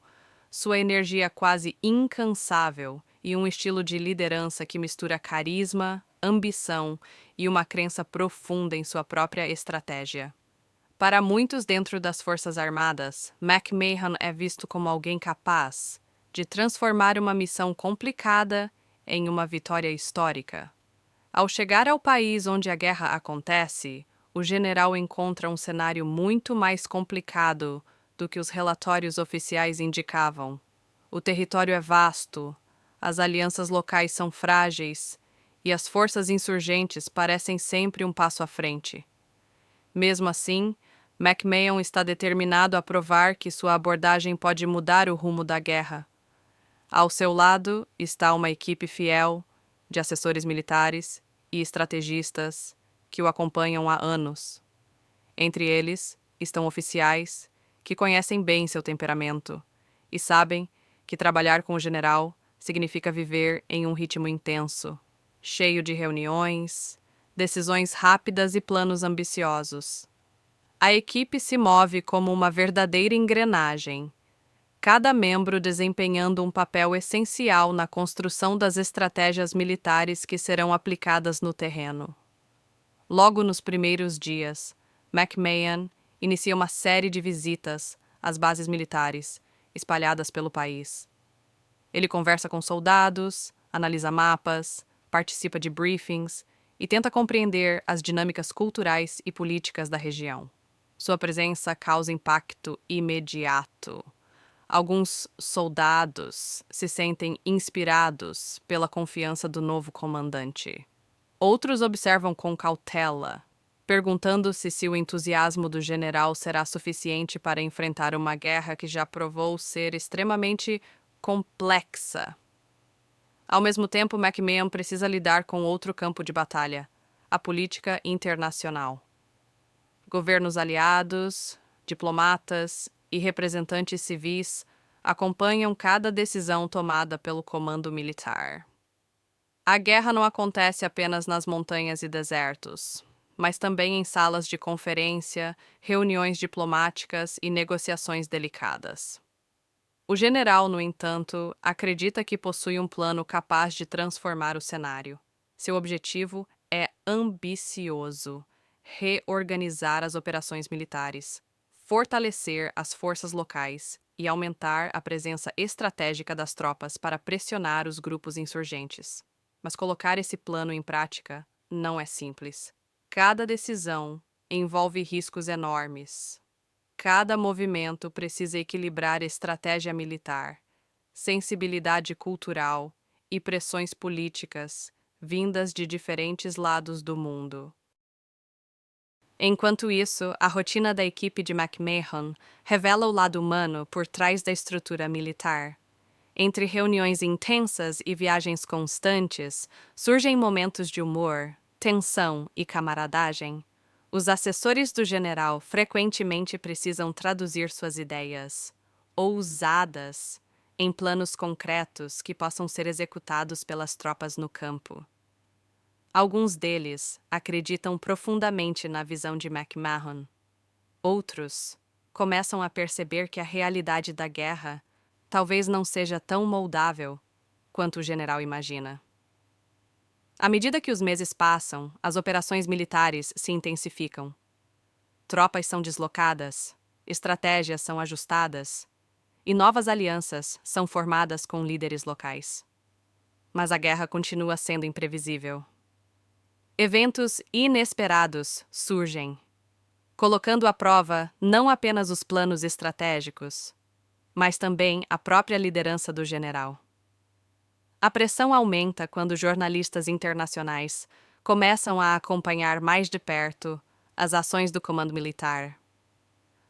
[SPEAKER 5] sua energia quase incansável e um estilo de liderança que mistura carisma, ambição e uma crença profunda em sua própria estratégia. Para muitos dentro das Forças Armadas, McMahon é visto como alguém capaz de transformar uma missão complicada em uma vitória histórica. Ao chegar ao país onde a guerra acontece, o general encontra um cenário muito mais complicado do que os relatórios oficiais indicavam. O território é vasto, as alianças locais são frágeis e as forças insurgentes parecem sempre um passo à frente. Mesmo assim, McMahon está determinado a provar que sua abordagem pode mudar o rumo da guerra. Ao seu lado está uma equipe fiel de assessores militares e estrategistas que o acompanham há anos. Entre eles estão oficiais que conhecem bem seu temperamento e sabem que trabalhar com o general significa viver em um ritmo intenso, cheio de reuniões, decisões rápidas e planos ambiciosos. A equipe se move como uma verdadeira engrenagem, cada membro desempenhando um papel essencial na construção das estratégias militares que serão aplicadas no terreno. Logo nos primeiros dias, McMahon inicia uma série de visitas às bases militares espalhadas pelo país. Ele conversa com soldados, analisa mapas, participa de briefings e tenta compreender as dinâmicas culturais e políticas da região. Sua presença causa impacto imediato. Alguns soldados se sentem inspirados pela confiança do novo comandante. Outros observam com cautela, perguntando-se se o entusiasmo do general será suficiente para enfrentar uma guerra que já provou ser extremamente complexa. Ao mesmo tempo, McMahon precisa lidar com outro campo de batalha, a política internacional. Governos aliados, diplomatas e representantes civis acompanham cada decisão tomada pelo comando militar. A guerra não acontece apenas nas montanhas e desertos, mas também em salas de conferência, reuniões diplomáticas e negociações delicadas. O general, no entanto, acredita que possui um plano capaz de transformar o cenário. Seu objetivo é ambicioso: reorganizar as operações militares, fortalecer as forças locais e aumentar a presença estratégica das tropas para pressionar os grupos insurgentes. Mas colocar esse plano em prática não é simples. Cada decisão envolve riscos enormes. Cada movimento precisa equilibrar estratégia militar, sensibilidade cultural e pressões políticas vindas de diferentes lados do mundo. Enquanto isso, a rotina da equipe de McMahon revela o lado humano por trás da estrutura militar. Entre reuniões intensas e viagens constantes, surgem momentos de humor, tensão e camaradagem. Os assessores do general frequentemente precisam traduzir suas ideias, ousadas, em planos concretos que possam ser executados pelas tropas no campo. Alguns deles acreditam profundamente na visão de McMahon. Outros começam a perceber que a realidade da guerra talvez não seja tão moldável quanto o general imagina. À medida que os meses passam, as operações militares se intensificam. Tropas são deslocadas, estratégias são ajustadas e novas alianças são formadas com líderes locais. Mas a guerra continua sendo imprevisível. Eventos inesperados surgem, colocando à prova não apenas os planos estratégicos, mas também a própria liderança do general. A pressão aumenta quando jornalistas internacionais começam a acompanhar mais de perto as ações do comando militar.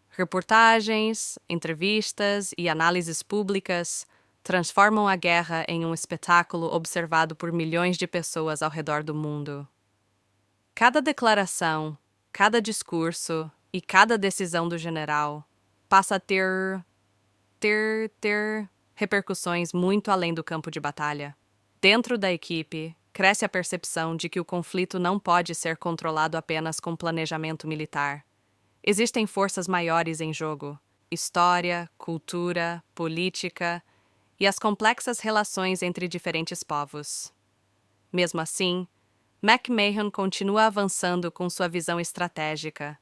[SPEAKER 5] Reportagens, entrevistas e análises públicas transformam a guerra em um espetáculo observado por milhões de pessoas ao redor do mundo. Cada declaração, cada discurso e cada decisão do general passa a ter repercussões muito além do campo de batalha. Dentro da equipe, cresce a percepção de que o conflito não pode ser controlado apenas com planejamento militar. Existem forças maiores em jogo: história, cultura, política e as complexas relações entre diferentes povos. Mesmo assim, McMahon continua avançando com sua visão estratégica,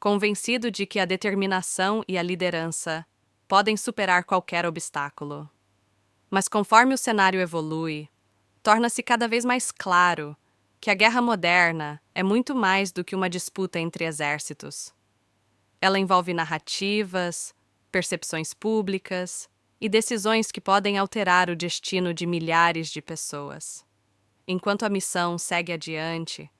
[SPEAKER 5] convencido de que a determinação e a liderança podem superar qualquer obstáculo. Mas conforme o cenário evolui, torna-se cada vez mais claro que a guerra moderna é muito mais do que uma disputa entre exércitos. Ela envolve narrativas, percepções públicas e decisões que podem alterar o destino de milhares de pessoas. Enquanto a missão segue adiante,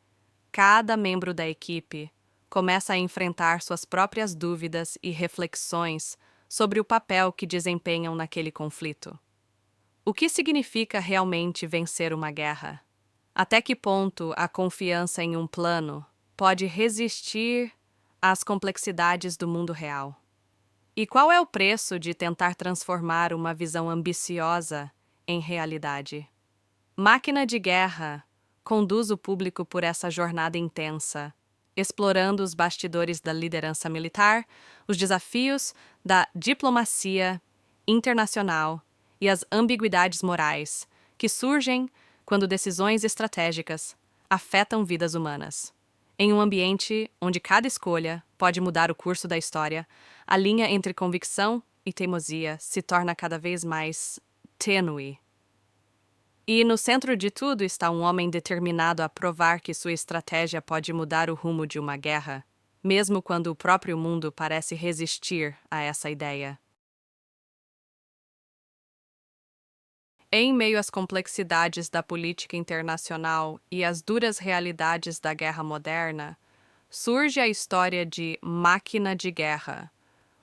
[SPEAKER 5] cada membro da equipe começa a enfrentar suas próprias dúvidas e reflexões sobre o papel que desempenham naquele conflito. O que significa realmente vencer uma guerra? Até que ponto a confiança em um plano pode resistir às complexidades do mundo real? E qual é o preço de tentar transformar uma visão ambiciosa em realidade? Máquina de Guerra conduz o público por essa jornada intensa, explorando os bastidores da liderança militar, os desafios da diplomacia internacional e as ambiguidades morais que surgem quando decisões estratégicas afetam vidas humanas. Em um ambiente onde cada escolha pode mudar o curso da história, a linha entre convicção e teimosia se torna cada vez mais tênue. E no centro de tudo está um homem determinado a provar que sua estratégia pode mudar o rumo de uma guerra, mesmo quando o próprio mundo parece resistir a essa ideia. Em meio às complexidades da política internacional e às duras realidades da guerra moderna, surge a história de Máquina de Guerra,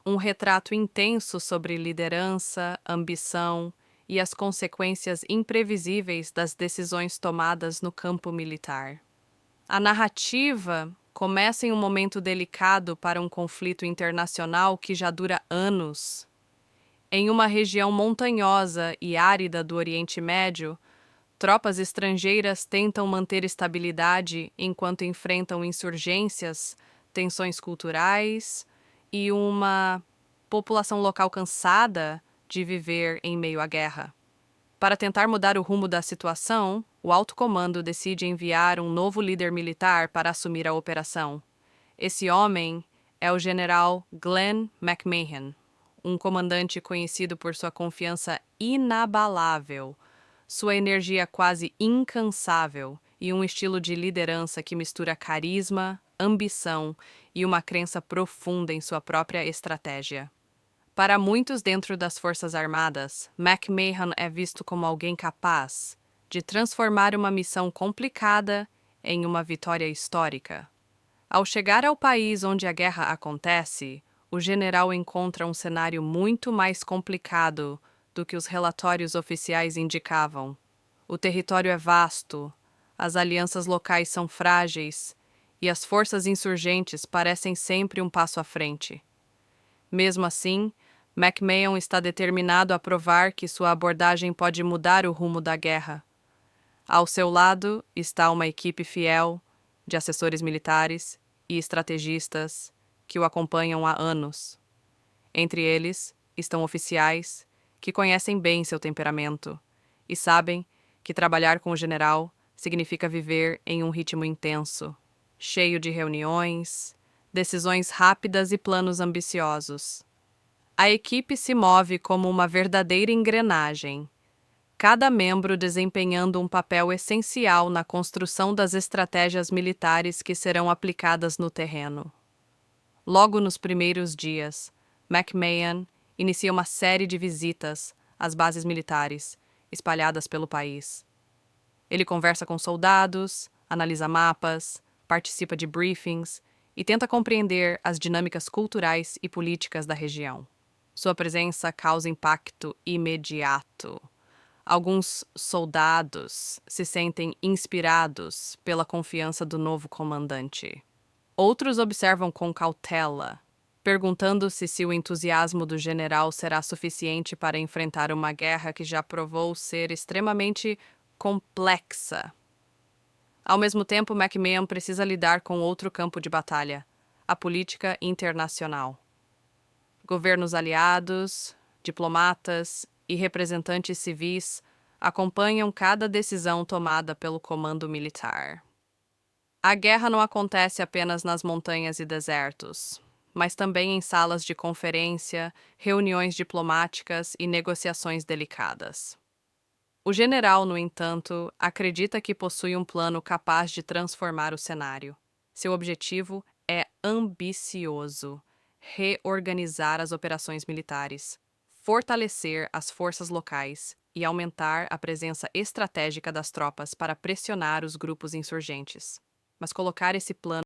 [SPEAKER 5] um retrato intenso sobre liderança, ambição e as consequências imprevisíveis das decisões tomadas no campo militar. A narrativa começa em um momento delicado para um conflito internacional que já dura anos. Em uma região montanhosa e árida do Oriente Médio, tropas estrangeiras tentam manter estabilidade enquanto enfrentam insurgências, tensões culturais e uma população local cansada de viver em meio à guerra. Para tentar mudar o rumo da situação, o alto comando decide enviar um novo líder militar para assumir a operação. Esse homem é o general Glenn McMahon, um comandante conhecido por sua confiança inabalável, sua energia quase incansável e um estilo de liderança que mistura carisma, ambição e uma crença profunda em sua própria estratégia. Para muitos dentro das Forças Armadas, McMahon é visto como alguém capaz de transformar uma missão complicada em uma vitória histórica. Ao chegar ao país onde a guerra acontece, o general encontra um cenário muito mais complicado do que os relatórios oficiais indicavam. O território é vasto, as alianças locais são frágeis e as forças insurgentes parecem sempre um passo à frente. Mesmo assim, McMahon está determinado a provar que sua abordagem pode mudar o rumo da guerra. Ao seu lado está uma equipe fiel de assessores militares e estrategistas que o acompanham há anos. Entre eles estão oficiais que conhecem bem seu temperamento e sabem que trabalhar com o general significa viver em um ritmo intenso, cheio de reuniões, decisões rápidas e planos ambiciosos. A equipe se move como uma verdadeira engrenagem, cada membro desempenhando um papel essencial na construção das estratégias militares que serão aplicadas no terreno. Logo nos primeiros dias, McMahon inicia uma série de visitas às bases militares espalhadas pelo país. Ele conversa com soldados, analisa mapas, participa de briefings e tenta compreender as dinâmicas culturais e políticas da região. Sua presença causa impacto imediato. Alguns soldados se sentem inspirados pela confiança do novo comandante. Outros observam com cautela, perguntando-se se o entusiasmo do general será suficiente para enfrentar uma guerra que já provou ser extremamente complexa. Ao mesmo tempo, McMahon precisa lidar com outro campo de batalha, a política internacional. Governos aliados, diplomatas e representantes civis acompanham cada decisão tomada pelo comando militar. A guerra não acontece apenas nas montanhas e desertos, mas também em salas de conferência, reuniões diplomáticas e negociações delicadas. O general, no entanto, acredita que possui um plano capaz de transformar o cenário. Seu objetivo é ambicioso: reorganizar as operações militares, fortalecer as forças locais e aumentar a presença estratégica das tropas para pressionar os grupos insurgentes. Mas colocar esse plano